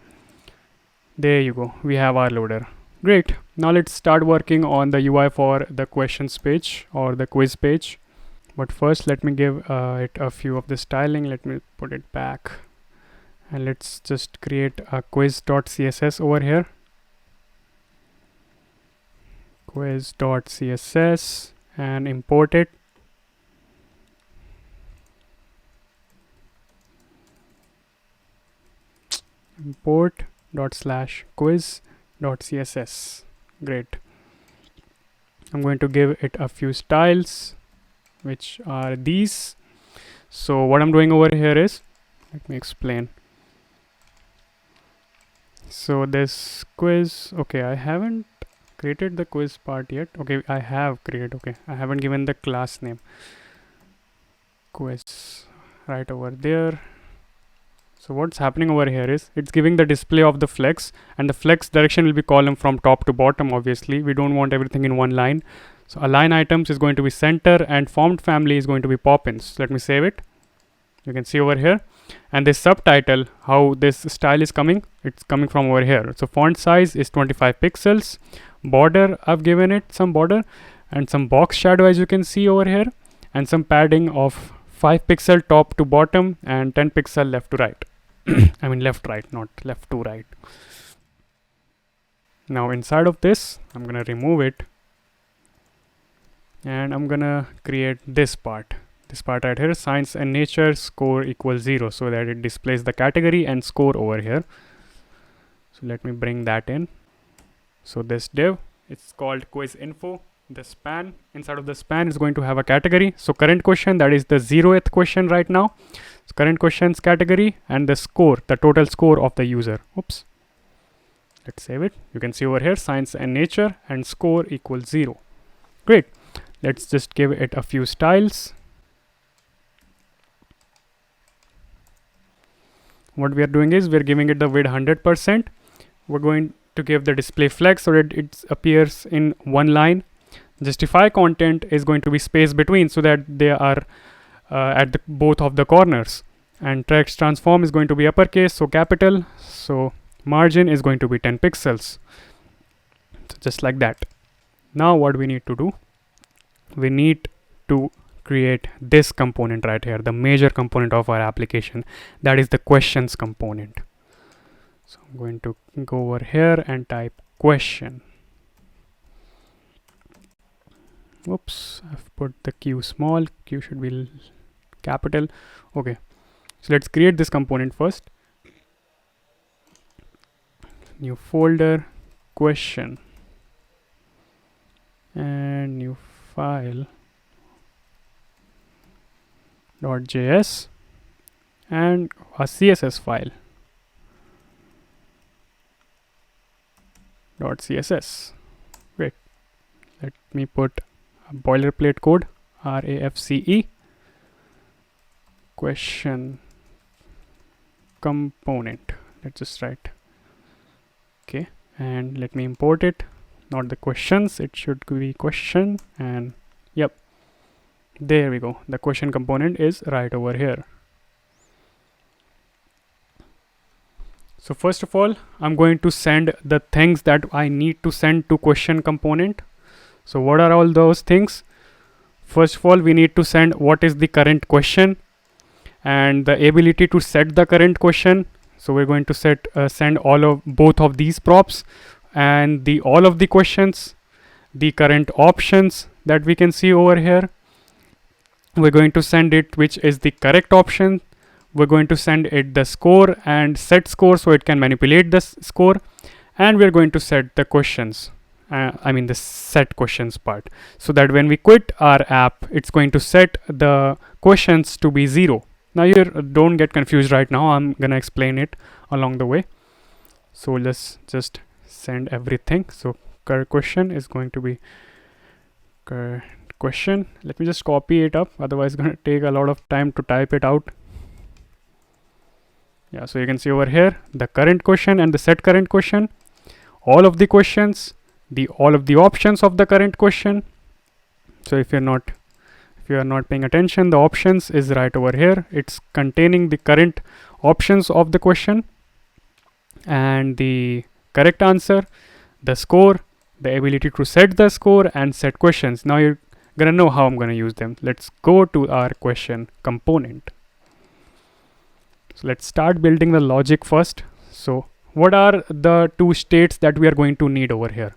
there you go, we have our loader. Great. Now let's start working on the UI for the questions page or the quiz page. But first let me give it a few of the styling. Let me put it back, and let's just create a quiz.css over here. Quiz.css and import it. Import /quiz.css. Great. I'm going to give it a few styles, which are these. So what I'm doing over here is, let me explain. So this quiz, okay, I haven't created the quiz part yet. Okay, I have created. Okay, I haven't given the class name. Quiz right over there. So what's happening over here is it's giving the display of the flex, and the flex direction will be column from top to bottom. Obviously we don't want everything in one line, so align items is going to be center, and formed family is going to be pop-ins. Let me save it. You can see over here, and this subtitle, how this style is coming, it's coming from over here. So font size is 25 pixels. Border, I've given it some border and some box shadow, as you can see over here, and some padding of 5 pixel top to bottom and 10 pixel left to right. I mean left right, not left to right. Now inside of this, I'm gonna remove it, and I'm gonna create this part right here, science and nature score equals 0, so that it displays the category and score over here. So let me bring that in. So this div, it's called quiz info. The span, inside of the span is going to have a category. So current question, that is the 0th question right now. So current questions category, and the score, the total score of the user. Oops. Let's save it. You can see over here, science and nature and score equals 0. Great. Let's just give it a few styles. What we are doing is we're giving it the width 100%. We're going to give the display flex so that it appears in one line. Justify content is going to be space between, so that they are at both of the corners. And text transform is going to be uppercase, so capital. So margin is going to be 10 pixels. So just like that. Now what we need to do, we need to create this component right here, the major component of our application, that is the questions component. So I'm going to go over here and type question. Oops, I've put the q small. Q should be capital. Okay, so let's create this component first. New folder, question, and new file .js and a CSS file .css. Wait, let me put a boilerplate code RAFCE question component. Let's just write. Okay, and let me import it. Not the questions, it should be question, and yep, there we go. The question component is right over here. So first of all, I'm going to send the things that I need to send to question component. So what are all those things? First of all, we need to send what is the current question and the ability to set the current question. So we're going to send both of these props and all of the questions, the current options that we can see over here. We're going to send it which is the correct option. We're going to send it the score and set score so it can manipulate the score, and we're going to set the questions. The set questions part, so that when we quit our app, it's going to set the questions to be 0. Now you don't get confused right now. I'm gonna explain it along the way. So let's just send everything. So current question is going to be current question. Let me just copy it up, otherwise it's going to take a lot of time to type it out. Yeah, so you can see over here the current question and the set current question, all of the questions, all of the options of the current question. So if you are not paying attention, the options is right over here. It's containing the current options of the question and the correct answer, the score, the ability to set the score, and set questions. Now you're gonna know how I'm gonna use them. Let's go to our question component. So let's start building the logic first. So what are the two states that we are going to need over here?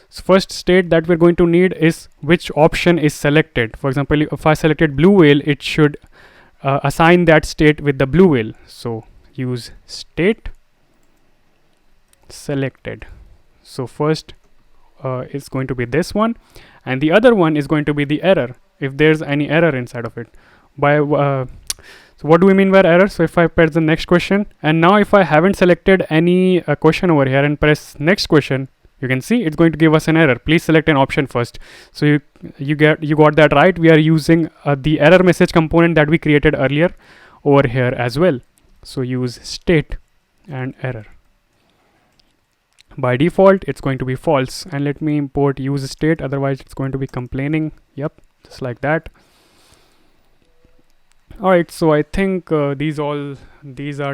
So first state that we're going to need is which option is selected. For example, if I selected blue whale, it should assign that state with the blue whale. So use state selected. So first is going to be this one, and the other one is going to be the error, if there's any error inside of it. So what do we mean by error? So if I press the next question, and now if I haven't selected any question over here and press next question, you can see it's going to give us an error. Please select an option first. So you got that right. We are using the error message component that we created earlier over here as well. So use state and error. By default, it's going to be false. And let me import use state, otherwise it's going to be complaining. Yep, just like that. Alright, so I think these are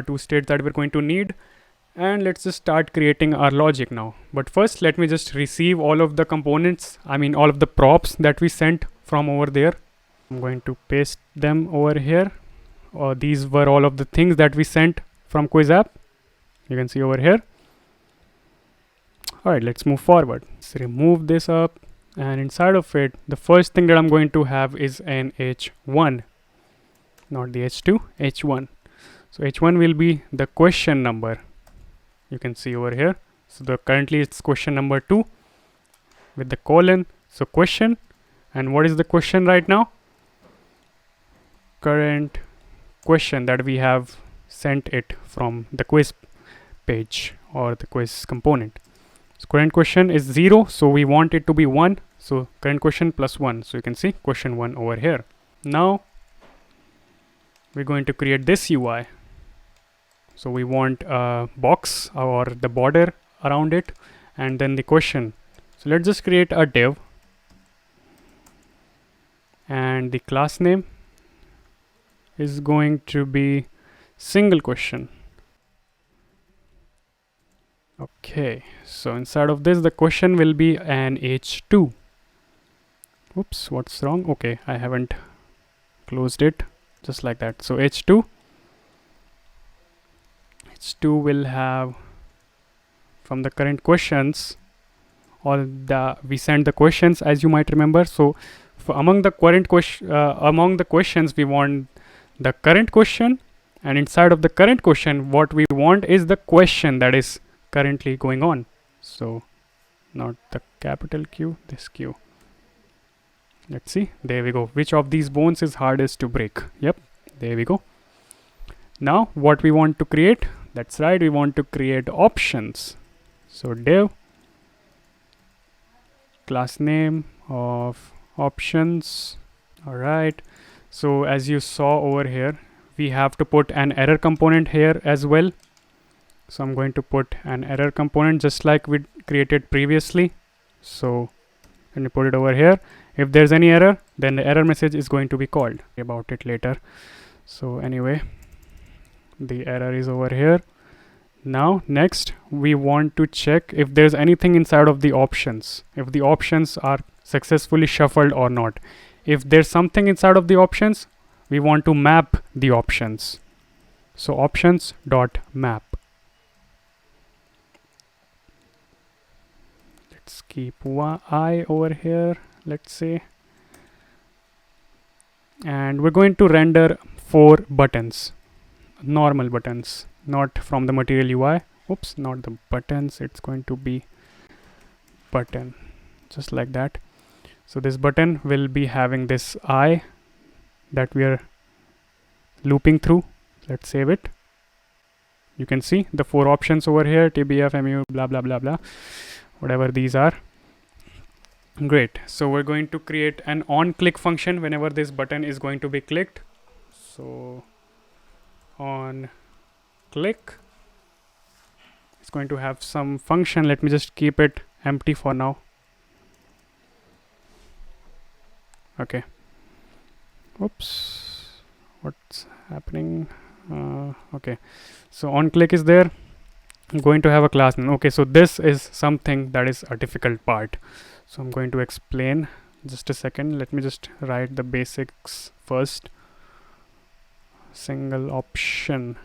two states that we're going to need. And let's just start creating our logic now. But first, let me just receive all of the components, all of the props that we sent from over there. I'm going to paste them over here. These were all of the things that we sent from quiz app. You can see over here. Alright, let's move forward. Let's remove this up, and inside of it, the first thing that I'm going to have is an h1, not the h2, h1. So h1 will be the question number. You can see over here. So currently it's question number 2 with the colon. So question, and what is the question right now? Current question that we have sent it from the quiz page or the quiz component. So current question is 0, so we want it to be 1. So current question plus 1. So you can see question 1 over here. Now we're going to create this UI. So we want a box or the border around it, and then the question. So let's just create a div, and the class name is going to be single question. Okay, so inside of this, the question will be an h2. Oops, what's wrong? Okay, I haven't closed it, just like that. So h2 will have from the current questions, we send the questions, as you might remember. So among the questions, we want the current question, and inside of the current question what we want is the question that is currently going on. So not the capital Q, this Q. Let's see, there we go. Which of these bones is hardest to break? Yep, there we go. Now what we want to create, that's right, we want to create options. So div class name of options. All right, so as you saw over here, we have to put an error component here as well. So I'm going to put an error component just like we created previously. So let me put it over here. If there's any error, then the error message is going to be called. About it later. So anyway, the error is over here. Now next we want to check if there's anything inside of the options, if the options are successfully shuffled or not. If there's something inside of the options, we want to map the options. So options dot map. Let's keep I over here, let's say, and we're going to render 4 buttons, normal buttons, not from the material UI. Oops, not the buttons, it's going to be button, just like that. So this button will be having this I that we are looping through. Let's save it. You can see the 4 options over here, TBF, MU, blah blah blah blah, whatever these are. Great. So we're going to create an on click function whenever this button is going to be clicked. So on click, it's going to have some function. Let me just keep it empty for now. Okay. Oops, what's happening? Okay, so on click is there. I'm going to have a class name. Okay, so this is something that is a difficult part, so I'm going to explain. Just a second, let me just write the basics first. Single option,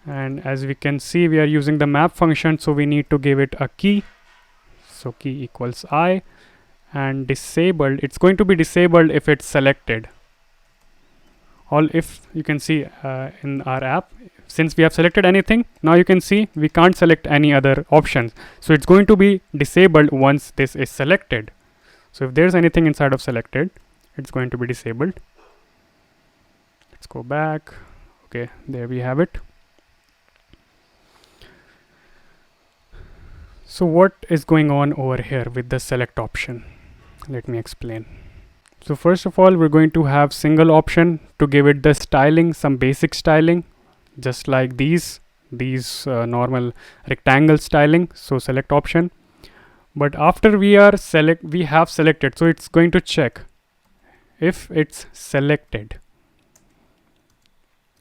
and as we can see, we are using the map function, so we need to give it a key. So key equals I, and disabled, it's going to be disabled if it's selected. All if you can see in our app, since we have selected anything, now you can see we can't select any other options, so it's going to be disabled once this is selected. So if there's anything inside of selected, it's going to be disabled. Let's go back. Okay, there we have it. So what is going on over here with the select option? Let me explain. So first of all, we're going to have single option to give it the styling, some basic styling, just like these normal rectangle styling. So select option. But after we have selected, so it's going to check if it's selected.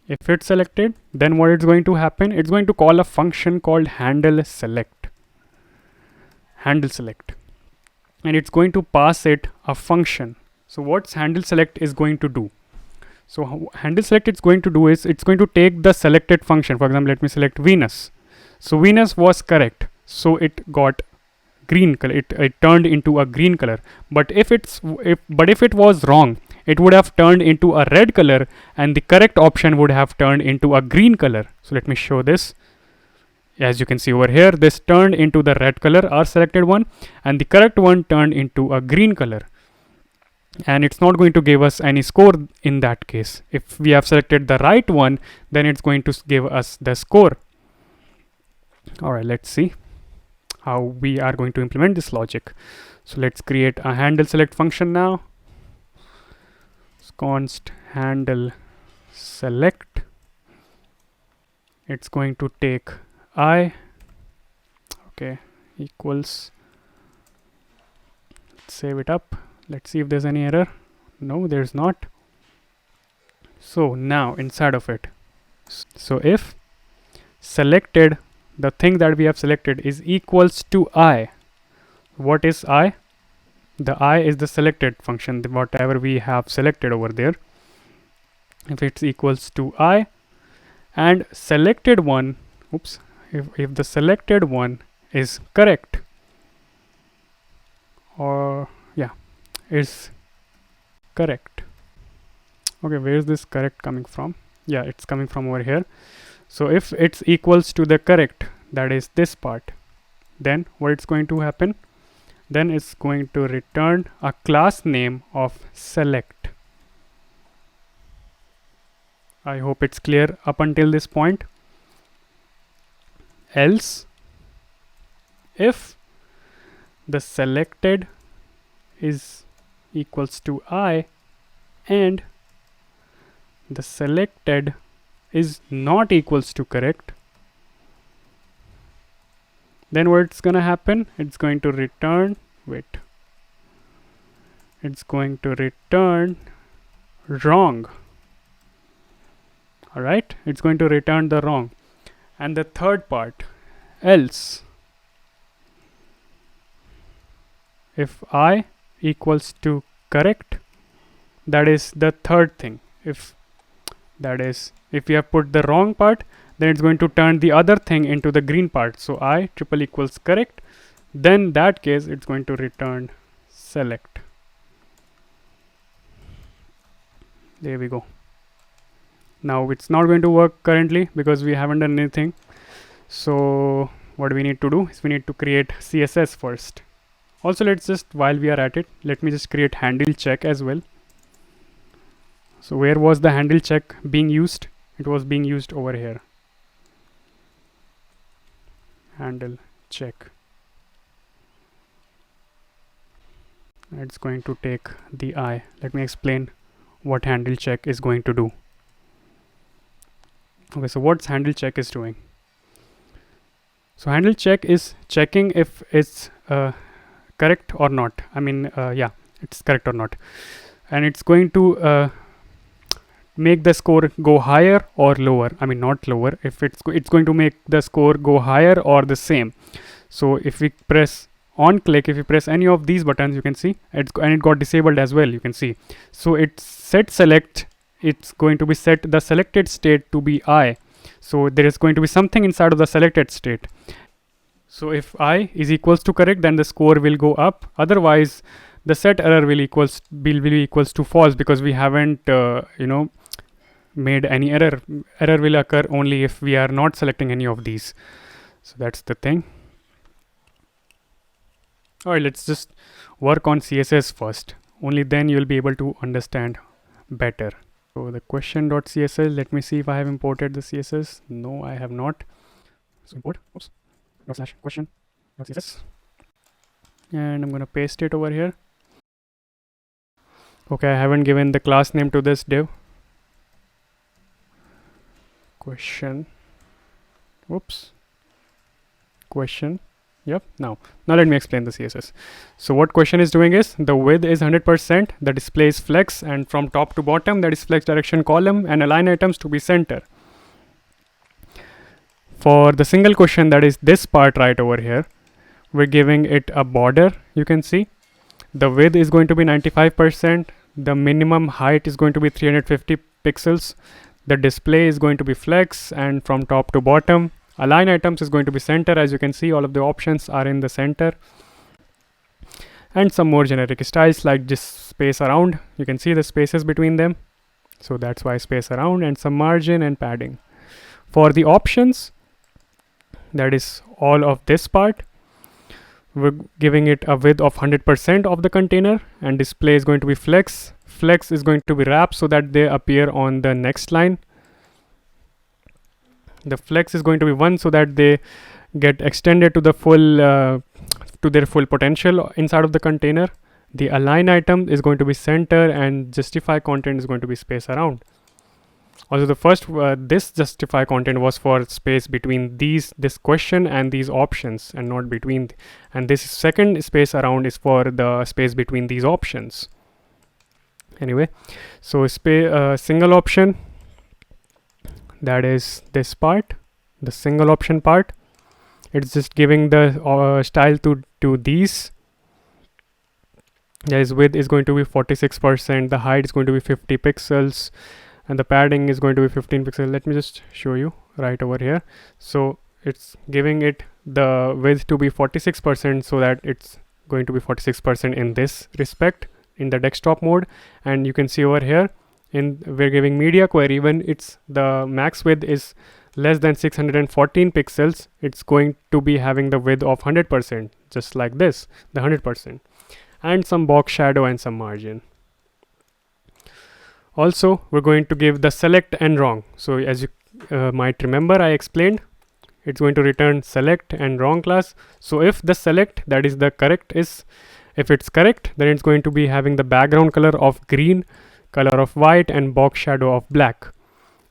If it's selected, then what is going to happen? It's going to call a function called handle select. And it's going to pass it a function. So what's handle select is going to do? So handle select it's going to do is it's going to take the selected function. For example, let me select Venus. So Venus was correct, so it got green color. It turned into a green color. But if it was wrong, it would have turned into a red color, and the correct option would have turned into a green color. So let me show this. As you can see over here, this turned into the red color, our selected one, and the correct one turned into a green color. And it's not going to give us any score in that case. If we have selected the right one, then it's going to give us the score. All right, let's see how we are going to implement this logic. So let's create a handle select function now. Const handle select. It's going to take I, okay, equals, let's save it up. Let's see if there's any error. No, there's not. So now inside of it, so if selected, the thing that we have selected is equals to I. What is I? The I is the selected function, whatever we have selected over there. If it's equals to I, and selected one, oops, if the selected one is correct, or yeah, is correct. Okay, where is this correct coming from? Yeah, it's coming from over here. So if it's equals to the correct, that is this part, then what it's going to happen? Then it's going to return a class name of select. I hope it's clear up until this point. Else, if the selected is equals to I and the selected is not equals to correct, then what's gonna happen? It's going to return, wait, it's going to return wrong. Alright, it's going to return the wrong. And the third part, else, if I equals to correct, that is the third thing. If we have put the wrong part, then it's going to turn the other thing into the green part. So I triple equals correct, then that case it's going to return select. There we go. Now it's not going to work currently because we haven't done anything. So what we need to do is we need to create CSS first. Also, let's just, while we are at it, let me just create handle check as well. So where was the handle check being used? It was being used over here. Handle check. It's going to take the I. Let me explain what handle check is going to do. Okay, so what's handle check is doing? So handle check is checking if it's correct or not. I mean, yeah, it's correct or not. And it's going to make the score go higher or lower. I mean, not lower. If it's going to make the score go higher or the same. So if we press on click, if you press any of these buttons, you can see and it got disabled as well, you can see. So it's set select, it's going to be set the selected state to be I. So there is going to be something inside of the selected state. So if I is equals to correct, then the score will go up. Otherwise the set error will be equals to false, because we haven't made any error. Error will occur only if we are not selecting any of these. So that's the thing. Alright, let's just work on CSS first. Only then you'll be able to understand better. So the question.css, let me see if I have imported the CSS. No, I have not. So import, oops, /question.css. And I'm gonna paste it over here. Okay, I haven't given the class name to this div. Question. Oops. Question. Yep. Now let me explain the CSS. So what question is doing is the width is 100%, the display is flex, and from top to bottom that is flex direction column, and align items to be center. For the single question, that is this part right over here, we're giving it a border. You can see the width is going to be 95%, the minimum height is going to be 350 pixels, the display is going to be flex, and from top to bottom align items is going to be center. As you can see, all of the options are in the center, and some more generic styles like just space around. You can see the spaces between them, so that's why space around, and some margin and padding. For the options, that is all of this part, we're giving it a width of 100% of the container, and display is going to be flex. Flex is going to be wrapped so that they appear on the next line. The flex is going to be 1 so that they get extended to the full to their full potential inside of the container. The align item is going to be center, and justify content is going to be space around. Also, the first this justify content was for space between this question and these options, and not between and this second space around is for the space between these options. Anyway, so single option, that is this part, the single option part, it's just giving the style to these. There is width is going to be 46%, the height is going to be 50 pixels, and the padding is going to be 15 pixels. Let me just show you right over here. So it's giving it the width to be 46%, so that it's going to be 46% in this respect in the desktop mode. And you can see over here we're giving media query when it's the max width is less than 614 pixels, it's going to be having the width of 100%, just like this, the 100%, and some box shadow and some margin. Also, we're going to give the select and wrong. So as you might remember, I explained it's going to return select and wrong class. So if the select, that is the correct, is if it's correct, then it's going to be having the background color of green, color of white, and box shadow of black.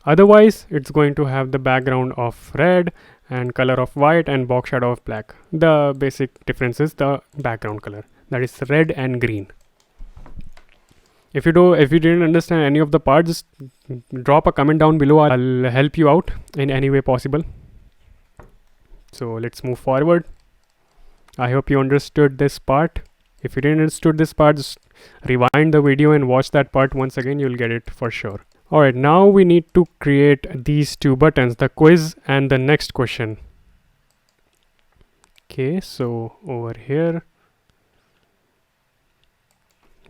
Otherwise, it's going to have the background of red and color of white and box shadow of black. The basic difference is the background color, that is red and green. If you didn't understand any of the parts, just drop a comment down below. I'll help you out in any way possible. So let's move forward. I hope you understood this part. If you didn't understood this part, just rewind the video and watch that part once again. You'll get it for sure. Alright, now we need to create these two buttons, the quiz and the next question. Okay, so over here,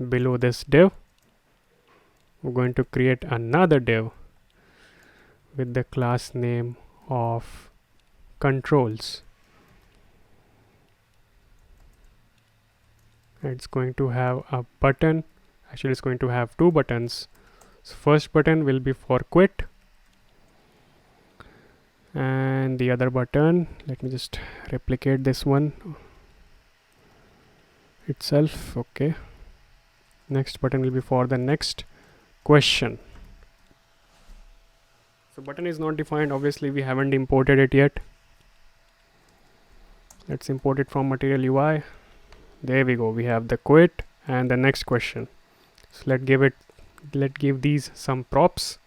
below this div, we're going to create another div with the class name of controls. It's going to have a button. Actually, it's going to have two buttons. So first button will be for quit, and the other button, let me just replicate this one itself. Okay, next button will be for the next question. So button is not defined, obviously we haven't imported it yet. Let's import it from material UI. There we go, we have the quit and the next question. So let's give these some props.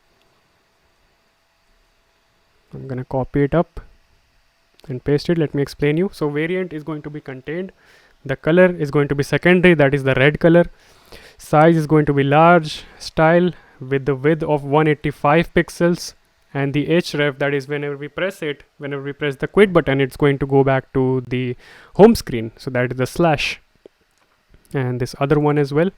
I'm gonna copy it up and paste it. Let me explain you. So variant is going to be contained, the color is going to be secondary, that is the red color, size is going to be large, style with the width of 185 pixels, and the href, that is whenever we press the quit button, it's going to go back to the home screen, so that is the slash, and this other one as well.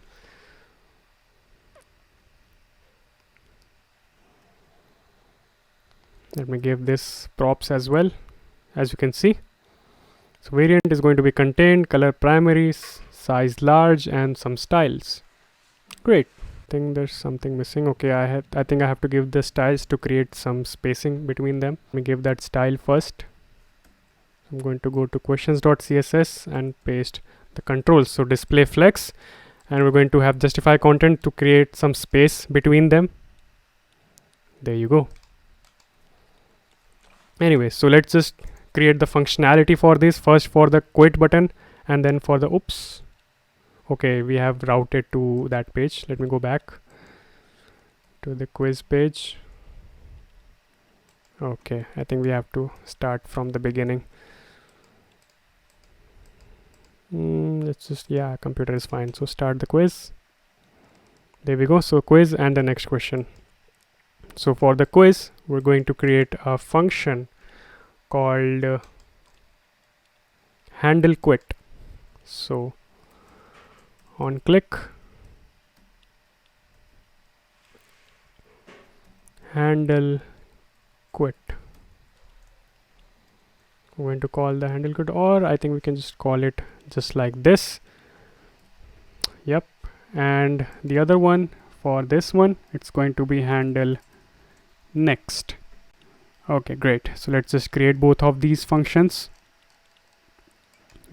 Let me give this props as well. As you can see, so variant is going to be contained, color primary, size large, and some styles. Great. I think there's something missing. Okay, I think I have to give the styles to create some spacing between them. Let me give that style first. I'm going to go to questions.css and paste the controls. So display flex, and we're going to have justify content to create some space between them. There you go. Anyway, so let's just create the functionality for this, first for the quit button and then for the oops. Okay, we have routed to that page. Let me go back to the quiz page. Okay, I think we have to start from the beginning. Let's just, yeah, computer is fine. So start the quiz. There we go. So quiz and the next question. So for the quiz, we're going to create a function called handle quit. So on click, handle quit. We're going to call the handle quit, or I think we can just call it just like this. Yep. And the other one, for this one, it's going to be handle next. Okay, great. So let's just create both of these functions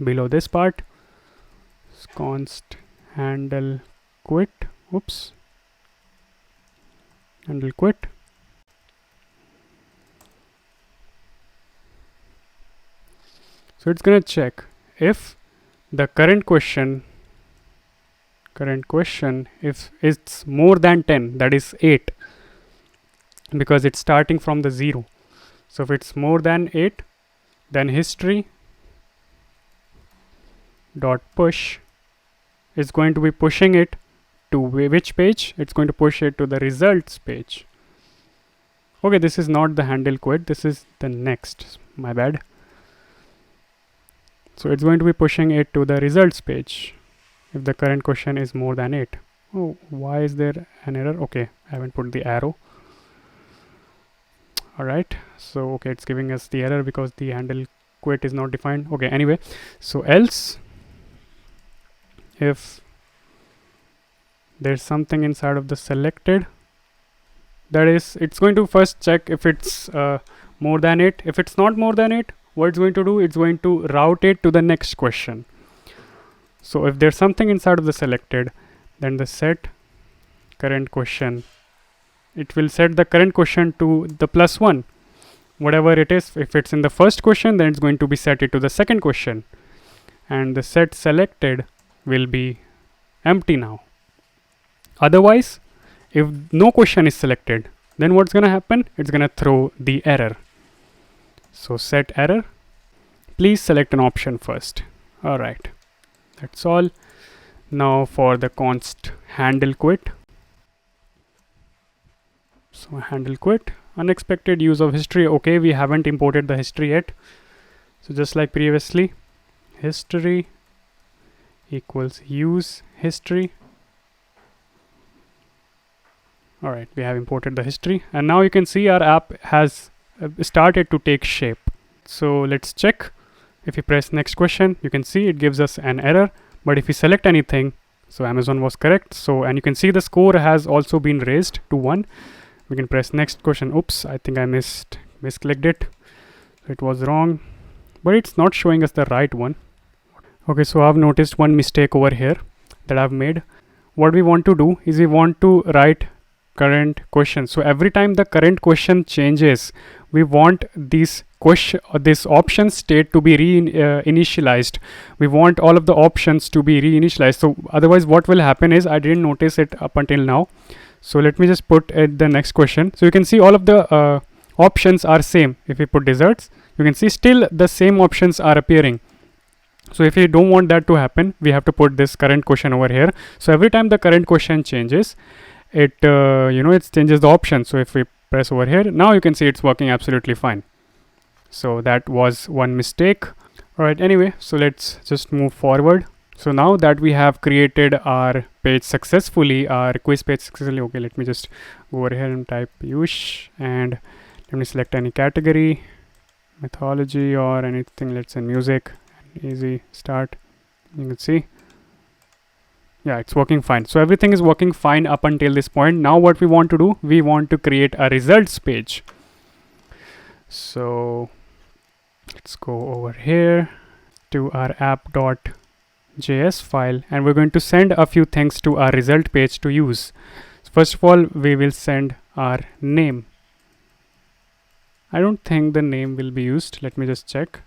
below this part. Const handle quit, oops, handle quit. So it's gonna check if the current question, if it's more than 10, that is 8, because it's starting from the 0. So if it's more than 8, then history dot push is going to be pushing it to which page? It's going to push it to the results page. Okay, this is not the handle quit, this is the next, my bad. So it's going to be pushing it to the results page if the current question is more than 8. Oh, why is there an error? Okay, I haven't put the arrow. Alright, so okay, it's giving us the error because the handle quit is not defined. Okay, anyway, so else if there's something inside of the selected, that is, it's going to first check if it's more than it. If it's not more than it, what it's going to do, it's going to route it to the next question. So if there's something inside of the selected, then the set current question, it will set the current question to the +1, whatever it is. If it's in the first question, then it's going to be set it to the second question, and the set selected will be empty now. Otherwise, if no question is selected, then what's gonna happen, it's gonna throw the error. So set error, please select an option first. All right, that's all. Now for the const handle quit. So handle quit, unexpected use of history. Okay, we haven't imported the history yet. So just like previously, history equals use history. All right, we have imported the history, and now you can see our app has started to take shape. So let's check. If we press next question, you can see it gives us an error, but if we select anything, so Amazon was correct. So, and you can see the score has also been raised to 1. We can press next question. Oops, I think I misclicked it. It was wrong, but it's not showing us the right one. Okay, so I've noticed one mistake over here that I've made. What we want to do is we want to write current question. So every time the current question changes, we want this option state to be initialized. We want all of the options to be reinitialized. So otherwise what will happen is, I didn't notice it up until now. So let me just put the next question. So you can see all of the options are same. If we put desserts, you can see still the same options are appearing. So if you don't want that to happen, we have to put this current question over here. So every time the current question changes, it it changes the option. So if we press over here, now you can see it's working absolutely fine. So that was one mistake. All right, anyway, so let's just move forward. So now that we have created our page successfully, our quiz page successfully, okay, let me just go over here and type Yush, and let me select any category, mythology or anything. Let's say music. Easy start. You can see, yeah, it's working fine. So everything is working fine up until this point. Now what we want to do, we want to create a results page. So let's go over here to our app.js file, and we're going to send a few things to our result page to use. First of all, we will send our name. I don't think the name will be used. Let me just check.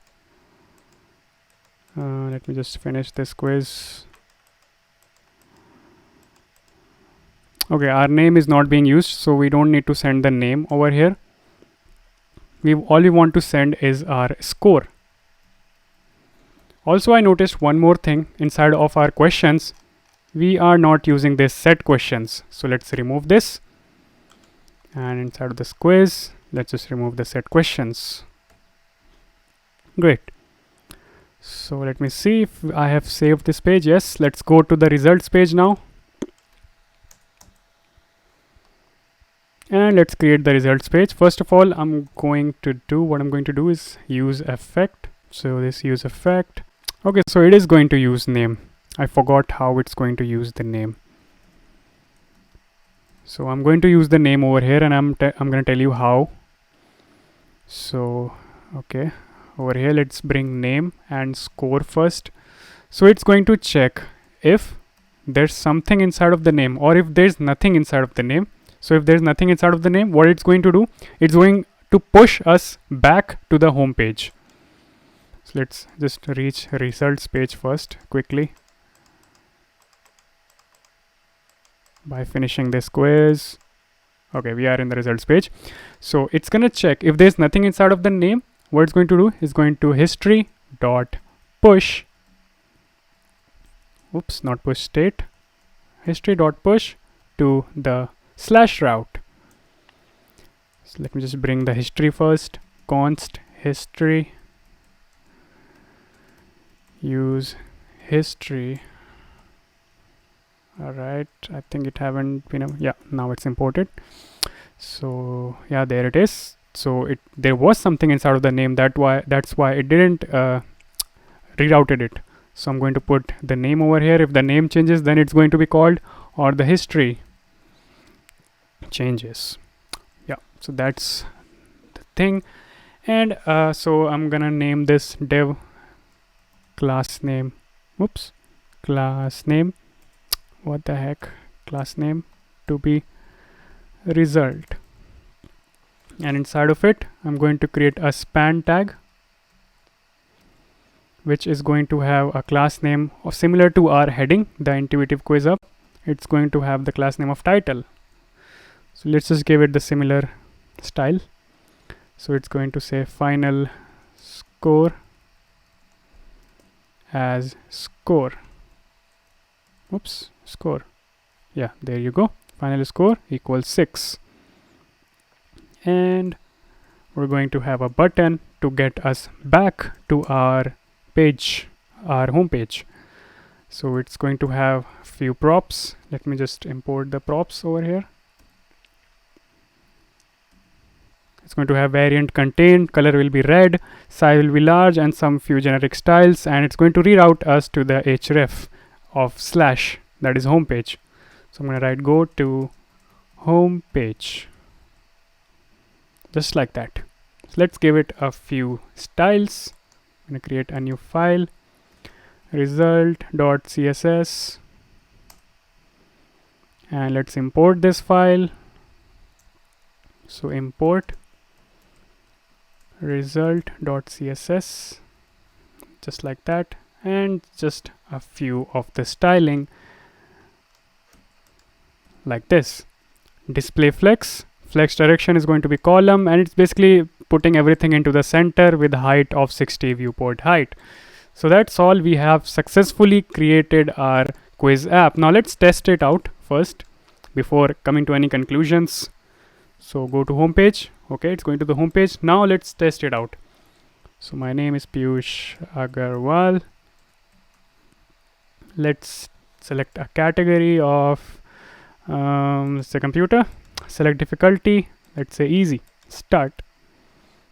Let me just finish this quiz. Okay, our name is not being used, so we don't need to send the name over here. All we want to send is our score. Also, I noticed one more thing inside of our questions. We are not using this set questions. So let's remove this. And inside of this quiz, let's just remove the set questions. Great. So let me see if I have saved this page. Yes, let's go to the results page now. And let's create the results page. First of all, what I'm going to do is use effect. So this use effect. Okay, so it is going to use name. I forgot how it's going to use the name. So I'm going to use the name over here, and I'm going to tell you how. So, okay, over here, let's bring name and score first. So it's going to check if there's something inside of the name, or if there's nothing inside of the name. So if there's nothing inside of the name, what it's going to do, it's going to push us back to the home page. So let's just reach results page first quickly by finishing this quiz. Okay, we are in the results page. So it's going to check if there's nothing inside of the name. What it's going to do is going to history dot push. Oops, not push state. History dot push to the slash route. So let me just bring the history first. Const history. Use history. All right, I think it haven't been yeah, now it's imported. So yeah, there it is. So there was something inside of the name, that's why it didn't rerouted it. So I'm going to put the name over here. If the name changes, then it's going to be called, or the history changes. Yeah, so that's the thing. And so I'm gonna name this dev class name. Whoops, class name. What the heck? Class name to be result. And inside of it, I'm going to create a span tag, which is going to have a class name similar to our heading, the intuitive quiz up. It's going to have the class name of title. So let's just give it the similar style. So it's going to say final score as score. Oops, score. Yeah, there you go. Final score equals 6. And we're going to have a button to get us back to our page, our home page. So it's going to have few props. Let me just import the props over here. It's going to have variant contained, color will be red, size will be large, and some few generic styles, and it's going to reroute us to the href of slash, that is home page. So I'm going to write go to home page, just like that. So let's give it a few styles. I'm going to create a new file, result.css, and let's import this file. So import result.css, just like that, and just a few of the styling like this. Display flex direction is going to be column, and it's basically putting everything into the center with height of 60 viewport height. So that's all. We have successfully created our quiz app. Now let's test it out first before coming to any conclusions. So go to home page. Okay, it's going to the home page. Now let's test it out. So my name is Piyush Agarwal. Let's select a category of let's say computer. Select difficulty. Let's say easy. Start.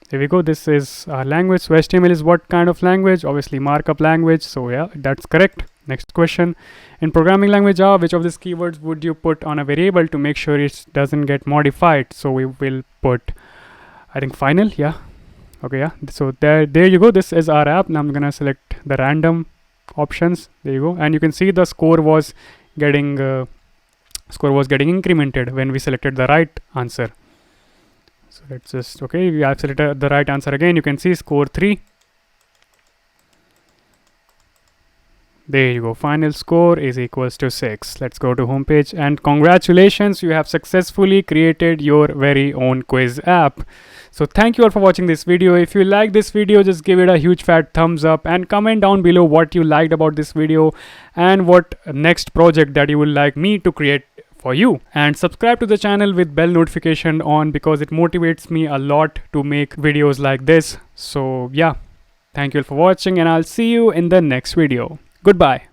There we go. This is our language. So HTML is what kind of language? Obviously markup language. So yeah, that's correct. Next question. In programming language Java, which of these keywords would you put on a variable to make sure it doesn't get modified? So we will put, I think, final. Yeah. Okay. Yeah. So there you go. This is our app. Now I'm gonna select the random options. There you go. And you can see the score was getting incremented when we selected the right answer. So let's just, okay, we have selected the right answer again. You can see score 3. There you go. Final score is equals to 6. Let's go to homepage, and congratulations, you have successfully created your very own quiz app. So thank you all for watching this video. If you like this video, just give it a huge fat thumbs up and comment down below what you liked about this video and what next project that you would like me to create for you, and subscribe to the channel with bell notification on, because it motivates me a lot to make videos like this. So yeah, thank you all for watching, and I'll see you in the next video. Goodbye.